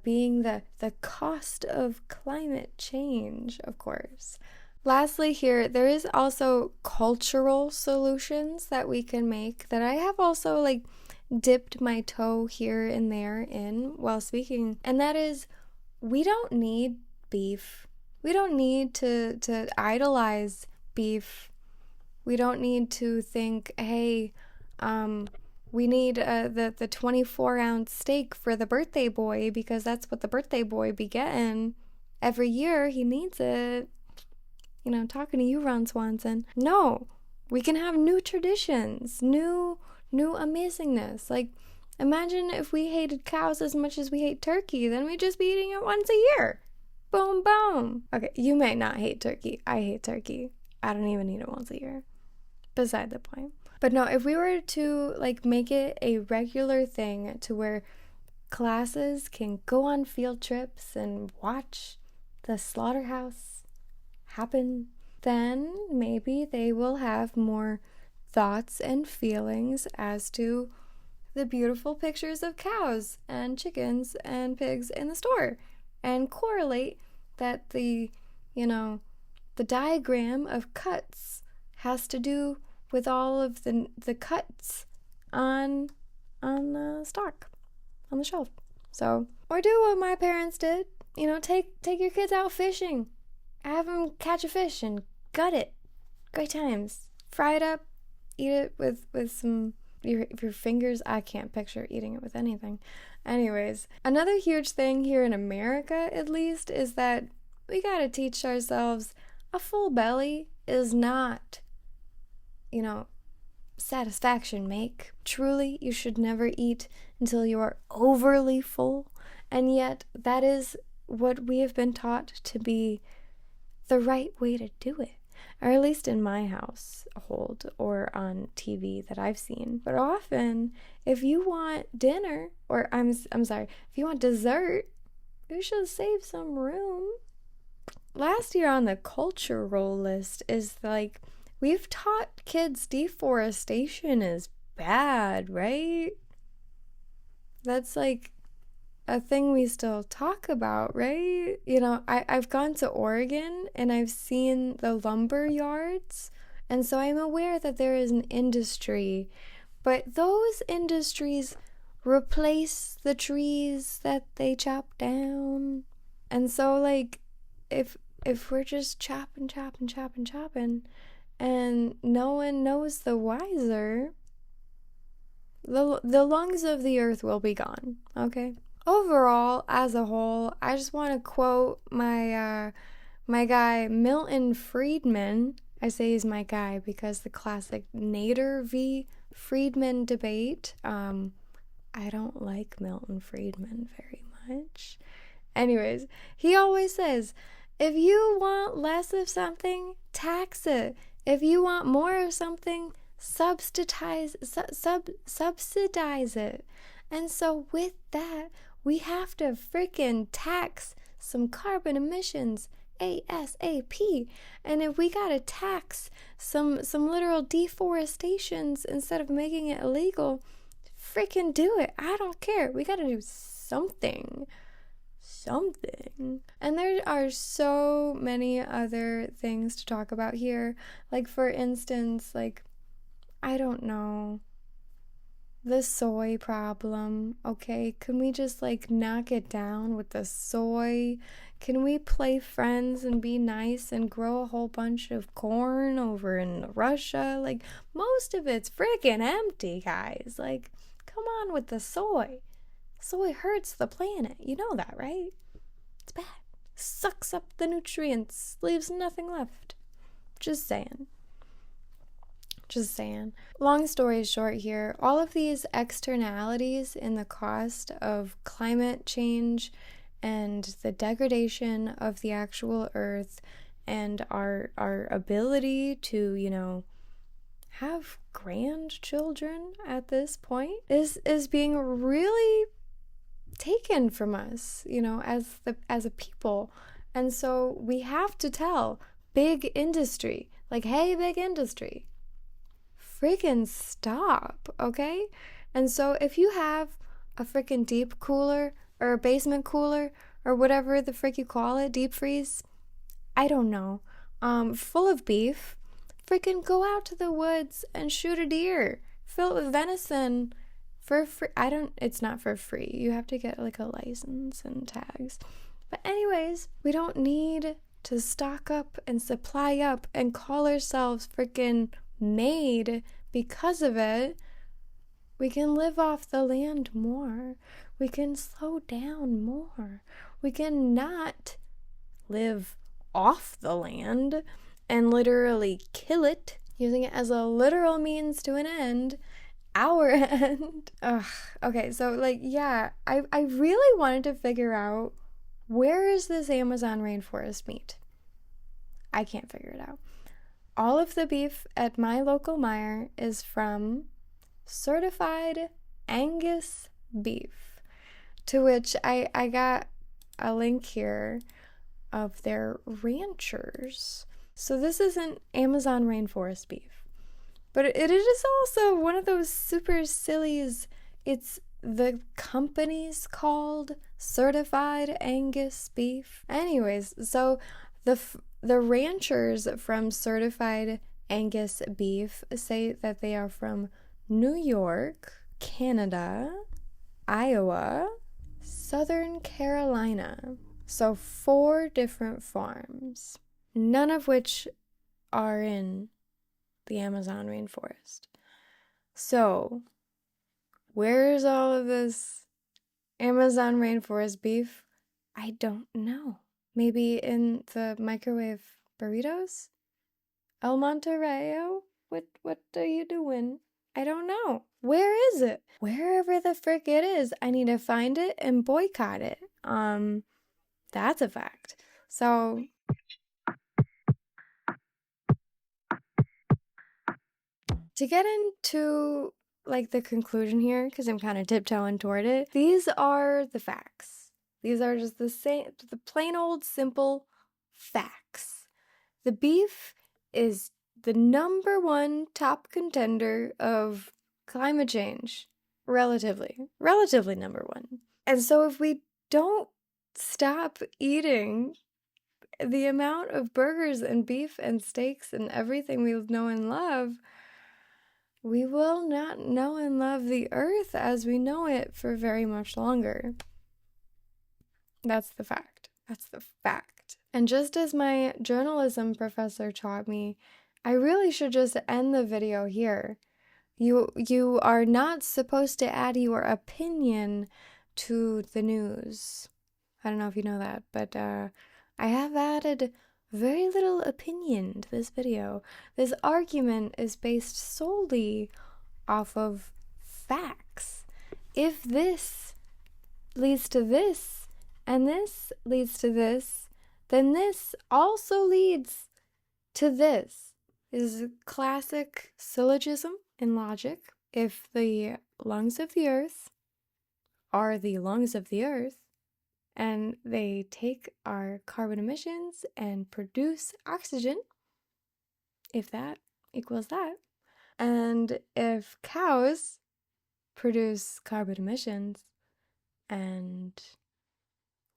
being the cost of climate change, of course. Lastly here, there is also cultural solutions that we can make that I have also like dipped my toe here and there in while speaking, and that is, we don't need beef. We don't need to idolize beef. We don't need to think, hey, we need the 24-ounce steak for the birthday boy because that's what the birthday boy be getting every year. He needs it. You know, talking to you, Ron Swanson. No, we can have new traditions, new amazingness. Like, imagine if we hated cows as much as we hate turkey, then we'd just be eating it once a year. Boom, boom. Okay, you may not hate turkey. I hate turkey. I don't even eat it once a year. Beside the point. But no, if we were to like make it a regular thing to where classes can go on field trips and watch the slaughterhouse happen, then maybe they will have more thoughts and feelings as to the beautiful pictures of cows and chickens and pigs in the store, and correlate that the diagram of cuts has to do with all of the cuts on the stock on the shelf. So, or do what my parents did, take your kids out fishing, have them catch a fish and gut it. Great times. Fry it up, eat it with some your fingers. I can't picture eating it with anything. Anyways, another huge thing here in America, at least, is that we gotta teach ourselves a full belly is not, satisfaction make. Truly, you should never eat until you are overly full, and yet that is what we have been taught to be the right way to do it, or at least in my household or on TV that I've seen. But often, if you want dinner, or I'm sorry, if you want dessert, you should save some room. Last year on the cultural list is like, we've taught kids deforestation is bad, right? That's like a thing we still talk about, right? I've gone to Oregon and I've seen the lumber yards, and so I'm aware that there is an industry, but those industries replace the trees that they chop down. And so like if we're just chopping and no one knows the wiser, the lungs of the earth will be gone, okay? Overall, as a whole, I just want to quote my guy Milton Friedman. I say he's my guy because the classic Nader v. Friedman debate. I don't like Milton Friedman very much. Anyways, he always says, if you want less of something, tax it. If you want more of something, subsidize it. And so with that, we have to freaking tax some carbon emissions ASAP. And if we gotta tax some literal deforestations instead of making it illegal, freaking do it. I don't care. We gotta do something. And there are so many other things to talk about here. Like, for instance, I don't know, the soy problem, okay? Can we just knock it down with the soy? Can we play friends and be nice and grow a whole bunch of corn over in Russia? Most of it's freaking empty, guys. Come on with the soy. So it hurts the planet. You know that, right? It's bad. Sucks up the nutrients, leaves nothing left. Just saying. Just saying. Long story short here, all of these externalities in the cost of climate change and the degradation of the actual earth and our ability to, have grandchildren at this point is being really taken from us, as a people. And so we have to tell big industry, like, hey, big industry, freaking stop, okay? And so if you have a freaking deep cooler or a basement cooler or whatever the frick you call it, deep freeze, I don't know, full of beef, freaking go out to the woods and shoot a deer, fill it with venison for free. It's not for free. You have to get like a license and tags. But anyways, we don't need to stock up and supply up and call ourselves freaking made because of it. We can live off the land more. We can slow down more. We can not live off the land and literally kill it, using it as a literal means to an end, our end. Ugh. Okay, so I really wanted to figure out, where is this Amazon rainforest meat? I can't figure it out. All of the beef at my local Meijer is from certified Angus beef, to which I got a link here of their ranchers. So this isn't Amazon rainforest beef, but it is also one of those super sillies. It's the company's called Certified Angus Beef. Anyways, so the ranchers from Certified Angus Beef say that they are from New York, Canada, Iowa, Southern Carolina. So 4 different farms, none of which are in the Amazon rainforest. So, where's all of this Amazon rainforest beef? I don't know. Maybe in the microwave burritos? El Monterrey? What are you doing? I don't know. Where is it? Wherever the frick it is, I need to find it and boycott it. That's a fact. So to get into the conclusion here, because I'm kind of tiptoeing toward it, these are the facts. These are just the plain old simple facts. The beef is the number 1 top contender of climate change, relatively number 1. And so if we don't stop eating the amount of burgers and beef and steaks and everything we know and love, we will not know and love the earth as we know it for very much longer. That's the fact. That's the fact. And just as my journalism professor taught me, I really should just end the video here. You are not supposed to add your opinion to the news. I don't know if you know that, but I have added very little opinion to this video. This argument is based solely off of facts. If this leads to this, and this leads to this, then this also leads to this. This is a classic syllogism in logic. If the lungs of the earth are the lungs of the earth, and they take our carbon emissions and produce oxygen, if that equals that, and if cows produce carbon emissions and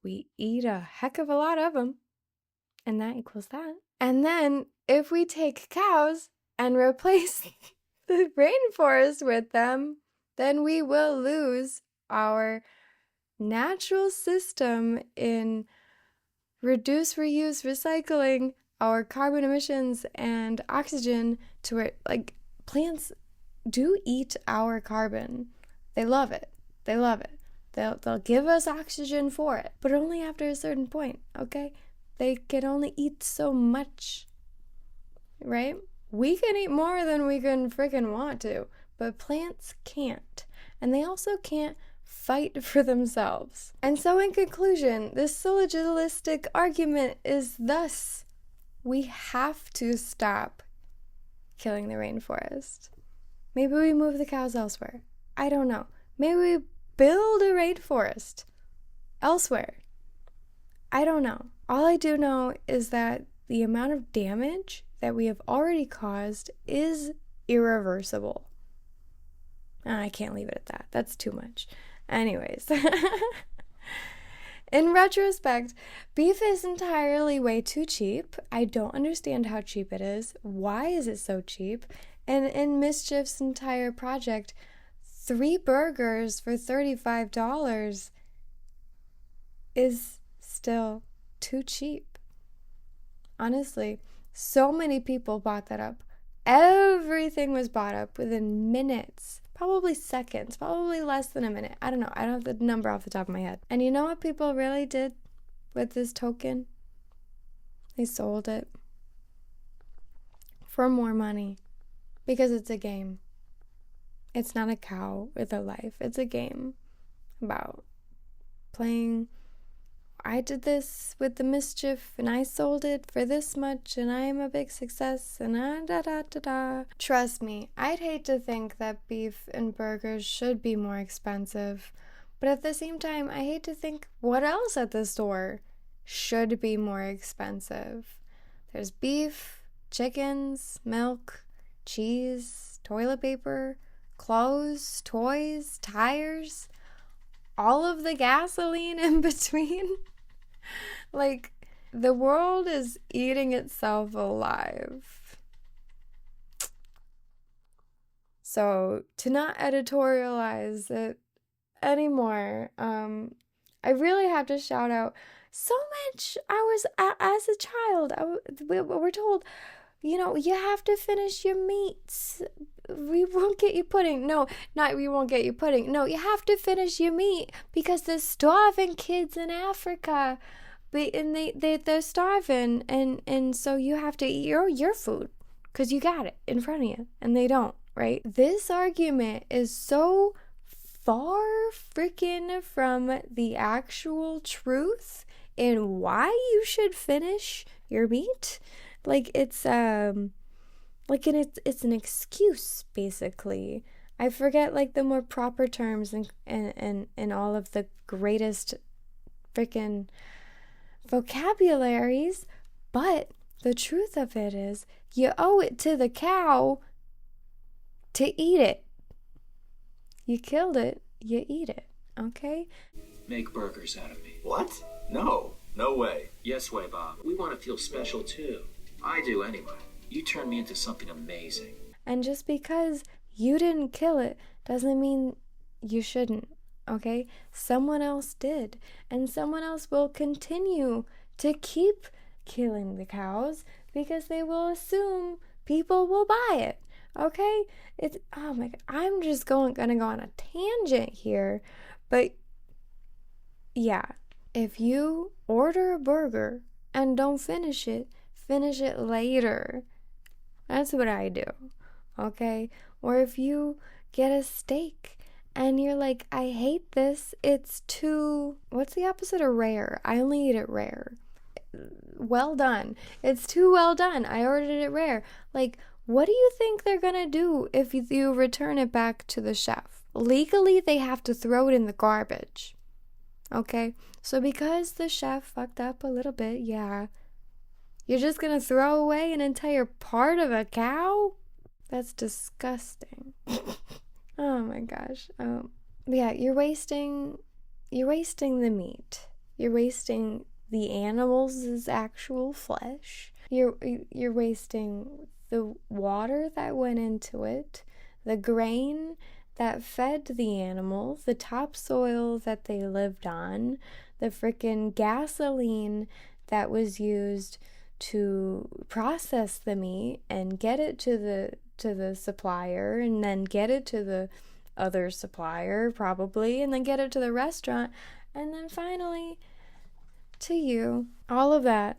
we eat a heck of a lot of them, and that equals that, and then if we take cows and replace the rainforest with them, then we will lose our natural system in reduce, reuse, recycling our carbon emissions and oxygen to where, plants do eat our carbon. They love it. They love it. They'll give us oxygen for it, but only after a certain point, okay? They can only eat so much, right? We can eat more than we can freaking want to, but plants can't. And they also can't fight for themselves. And so in conclusion, this syllogistic argument is thus, we have to stop killing the rainforest. Maybe we move the cows elsewhere. I don't know. Maybe we build a rainforest elsewhere. I don't know. All I do know is that the amount of damage that we have already caused is irreversible. I can't leave it at that. That's too much. Anyways. In retrospect, beef is entirely way too cheap. I don't understand how cheap it is. Why is it so cheap? And in MSCHF's entire project, 3 burgers for $35 is still too cheap. Honestly, so many people bought that up. Everything was bought up within minutes. Probably seconds, probably less than a minute. I don't know. I don't have the number off the top of my head. And you know what people really did with this token? They sold it for more money because it's a game. It's not a cow with a life. It's a game about playing. I did this with the MSCHF and I sold it for this much and I am a big success and da. Trust me, I'd hate to think that beef and burgers should be more expensive, but at the same time, I hate to think what else at the store should be more expensive. There's beef, chickens, milk, cheese, toilet paper, clothes, toys, tires, all of the gasoline in between. Like, the world is eating itself alive. So, to not editorialize it anymore, I really have to shout out so much. As a child, we're told, you have to finish your meats. We won't get you pudding. No, not we won't get you pudding. No, you have to finish your meat because there's starving kids in Africa. And they're starving, and so you have to eat your food because you got it in front of you, and they don't, right? This argument is so far freaking from the actual truth in why you should finish your meat. Like it's an excuse, basically. I forget like the more proper terms and all of the greatest freaking vocabularies, but the truth of it is you owe it to the cow to eat it. You killed it, you eat it, okay? Make burgers out of me. What? No way. Yes way, Bob. We want to feel special too. I do anyway. You turn me into something amazing. And just because you didn't kill it doesn't mean you shouldn't, okay? Someone else did, and someone else will continue to keep killing the cows because they will assume people will buy it, okay? Oh my God, I'm just gonna go on a tangent here, but yeah, if you order a burger and don't finish it later. That's what I do, okay? Or if you get a steak and you're like, I hate this, it's too, what's the opposite of rare? I only eat it rare. Well done. It's too well done. I ordered it rare. Like, what do you think they're gonna do if you return it back to the chef? Legally, they have to throw it in the garbage, okay? So because the chef fucked up a little bit, yeah, you're just gonna throw away an entire part of a cow? That's disgusting. Oh my gosh. Yeah, you're wasting the meat. You're wasting the animals' actual flesh. You're wasting the water that went into it, the grain that fed the animals, the topsoil that they lived on, the frickin' gasoline that was used to process the meat and get it to the supplier and then get it to the other supplier, probably, and then get it to the restaurant, and then finally to you. All of that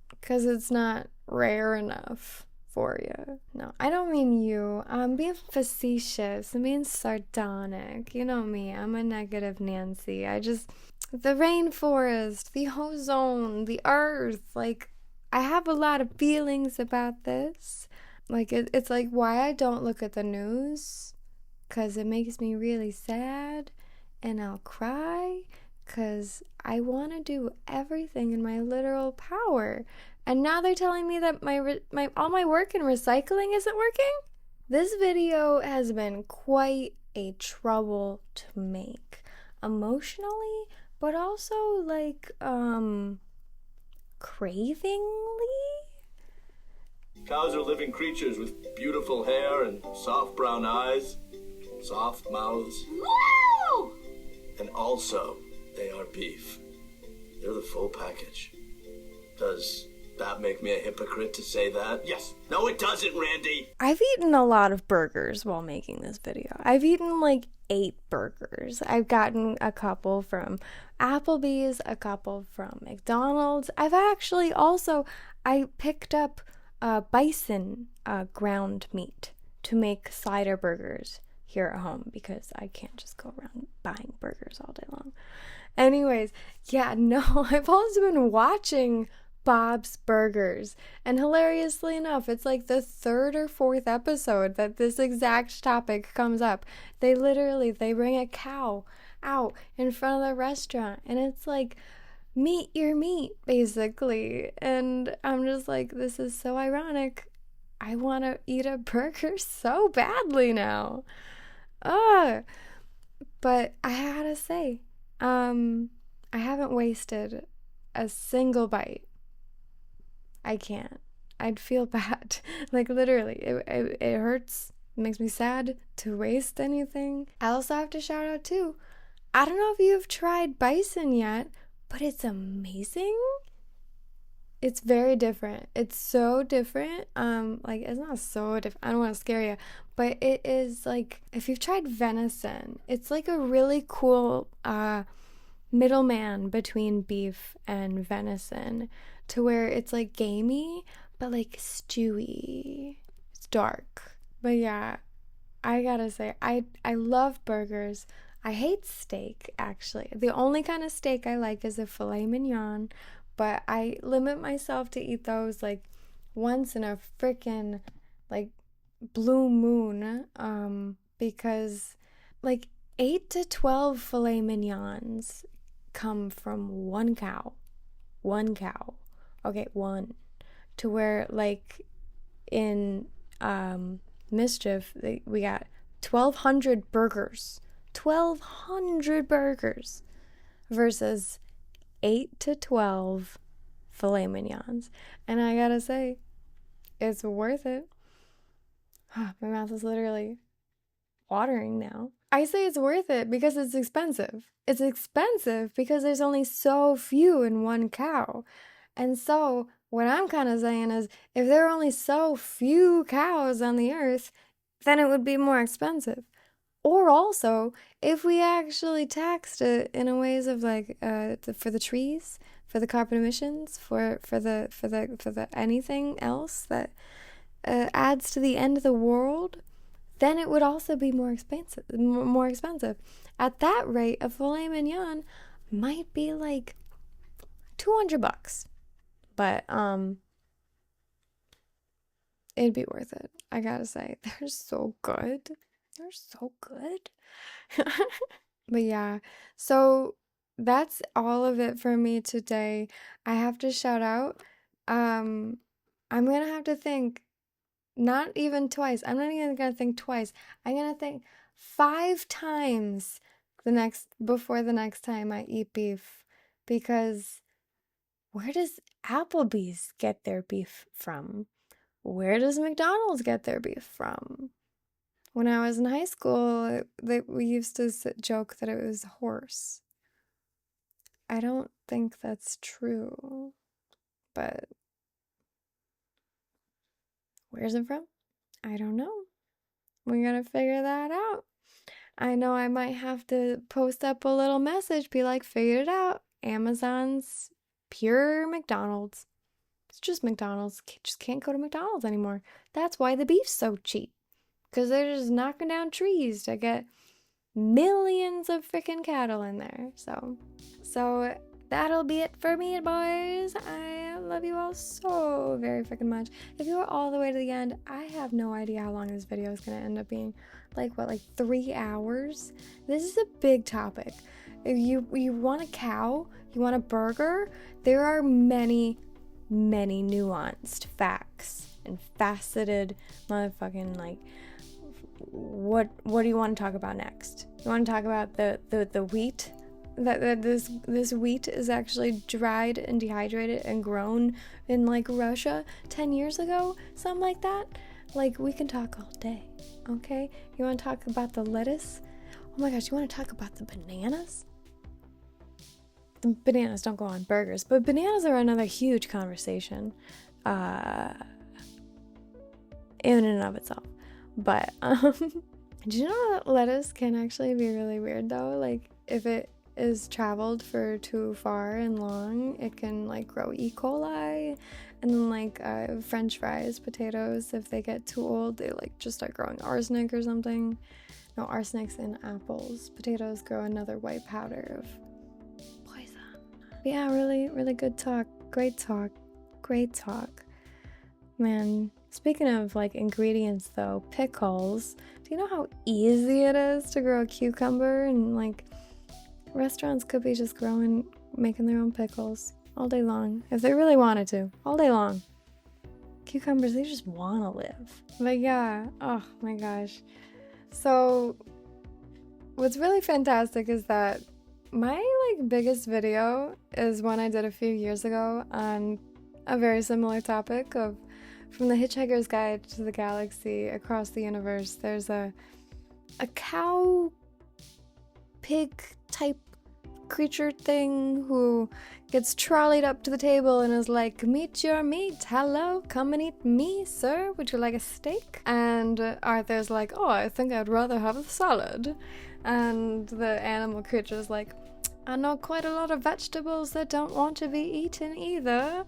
because it's not rare enough for you. No, I don't mean you. I'm being facetious. I'm being sardonic. You know me. I'm a negative Nancy. The rainforest, the ozone, the earth, like, I have a lot of feelings about this. Like, it's like why I don't look at the news, because it makes me really sad, and I'll cry, because I want to do everything in my literal power. And now they're telling me that all my work in recycling isn't working? This video has been quite a trouble to make. Emotionally, but also, like, cravingly? Cows are living creatures with beautiful hair and soft brown eyes, soft mouths. Woo! And also, they are beef. They're the full package. Does that make me a hypocrite to say that? Yes. No, it doesn't, Randy. I've eaten a lot of burgers while making this video. I've eaten like 8 burgers. I've gotten a couple from Applebee's, a couple from McDonald's. I picked up bison ground meat to make cider burgers here at home because I can't just go around buying burgers all day long. Anyways, yeah, no, I've also been watching Bob's Burgers, and hilariously enough, it's like the 3rd or 4th episode that this exact topic comes up. They bring a cow out in front of the restaurant, and it's like, meet your meat, basically. And I'm just like, this is so ironic. I want to eat a burger so badly now. But I gotta say, I haven't wasted a single bite. I can't. I'd feel bad. Like, literally, it hurts. It makes me sad to waste anything. I also have to shout out, too. I don't know if you've tried bison yet, but it's amazing. It's very different. It's so different. Like, it's not so different. I don't want to scare you, but it is like, if you've tried venison, it's like a really cool middleman between beef and venison, to where it's like gamey, but like stewy. It's dark. But yeah, I gotta say, I love burgers. I hate steak, actually. The only kind of steak I like is a filet mignon, but I limit myself to eat those like once in a freaking like blue moon, because like 8 to 12 filet mignons come from one cow. Okay, one. To where, like, in MSCHF, we got 1,200 burgers. 1,200 burgers versus 8 to 12 filet mignons. And I gotta say, it's worth it. My mouth is literally watering now. I say it's worth it because it's expensive. It's expensive because there's only so few in one cow. And so what I'm kind of saying is, if there are only so few cows on the earth, then it would be more expensive. Or also, if we actually taxed it in a ways of like for the trees, for the carbon emissions, for the anything else that adds to the end of the world, then it would also be more expensive. At that rate, a filet mignon might be like $200. But it'd be worth it. I gotta say, they're so good. They're so good. But yeah, so that's all of it for me today. I have to shout out. I'm gonna have to think, not even twice. I'm not even gonna think twice. I'm gonna think 5 times before the next time I eat beef, because where does Applebee's get their beef from? Where does McDonald's get their beef from? When I was in high school, we used to joke that it was horse. I don't think that's true, but where's it from? I don't know. We're gonna figure that out. I know I might have to post up a little message, be like, figured it out. Amazon's pure McDonald's. It's just McDonald's. Just can't go to McDonald's anymore. That's why the beef's so cheap. Because they're just knocking down trees to get millions of freaking cattle in there. So that'll be it for me, boys. I love you all so very freaking much. If you are all the way to the end, I have no idea how long this video is going to end up being. Like 3 hours? This is a big topic. If you want a cow, you want a burger, there are many nuanced facts and faceted motherfucking, like, what do you want to talk about next? You want to talk about the wheat? That this wheat is actually dried and dehydrated and grown in, like, Russia 10 years ago? Something like that? Like, we can talk all day, okay? You want to talk about the lettuce? Oh my gosh, you want to talk about the bananas? The bananas don't go on burgers, but bananas are another huge conversation in and of itself. But do you know that lettuce can actually be really weird though? Like, if it is traveled for too far and long, it can, like, grow E. coli. And then, like, French fries, potatoes, if they get too old, they, like, just start growing arsenic or something. No, arsenic's in apples. Potatoes grow another white powder of poison. Yeah, really good talk. Great talk. Man, speaking of, like, ingredients though, pickles. Do you know how easy it is to grow a cucumber? And, like, restaurants could be just making their own pickles all day long, if they really wanted to, all day long. Cucumbers, they just want to live. But yeah, oh my gosh. So what's really fantastic is that my, like, biggest video is one I did a few years ago on a very similar topic of From the Hitchhiker's Guide to the Galaxy Across the Universe. There's a cow pig type creature thing who gets trolleyed up to the table and is like, meet your meat, hello, come and eat me, sir, would you like a steak? And Arthur's like, oh, I think I'd rather have a salad. And the animal creature's like, I know quite a lot of vegetables that don't want to be eaten either.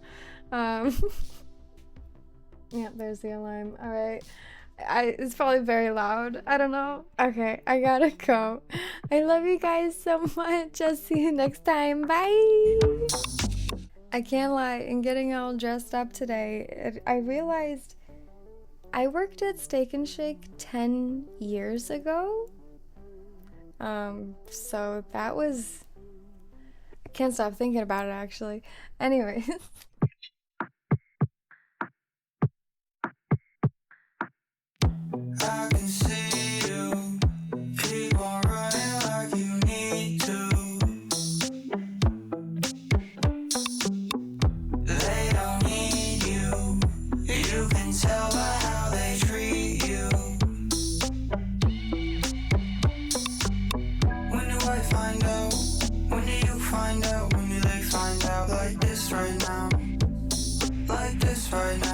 Yeah, there's the alarm. All right. It's probably very loud. I don't know. Okay, I gotta go. I love you guys so much. I'll see you next time. Bye. I can't lie. In getting all dressed up today, I realized I worked at Steak and Shake 10 years ago. So that was... I can't stop thinking about it, actually. Anyways. I can see you keep on running like you need to. They don't need you. You can tell by how they treat you. When do I find out? When do you find out? When do they find out? Like this right now. Like this right now.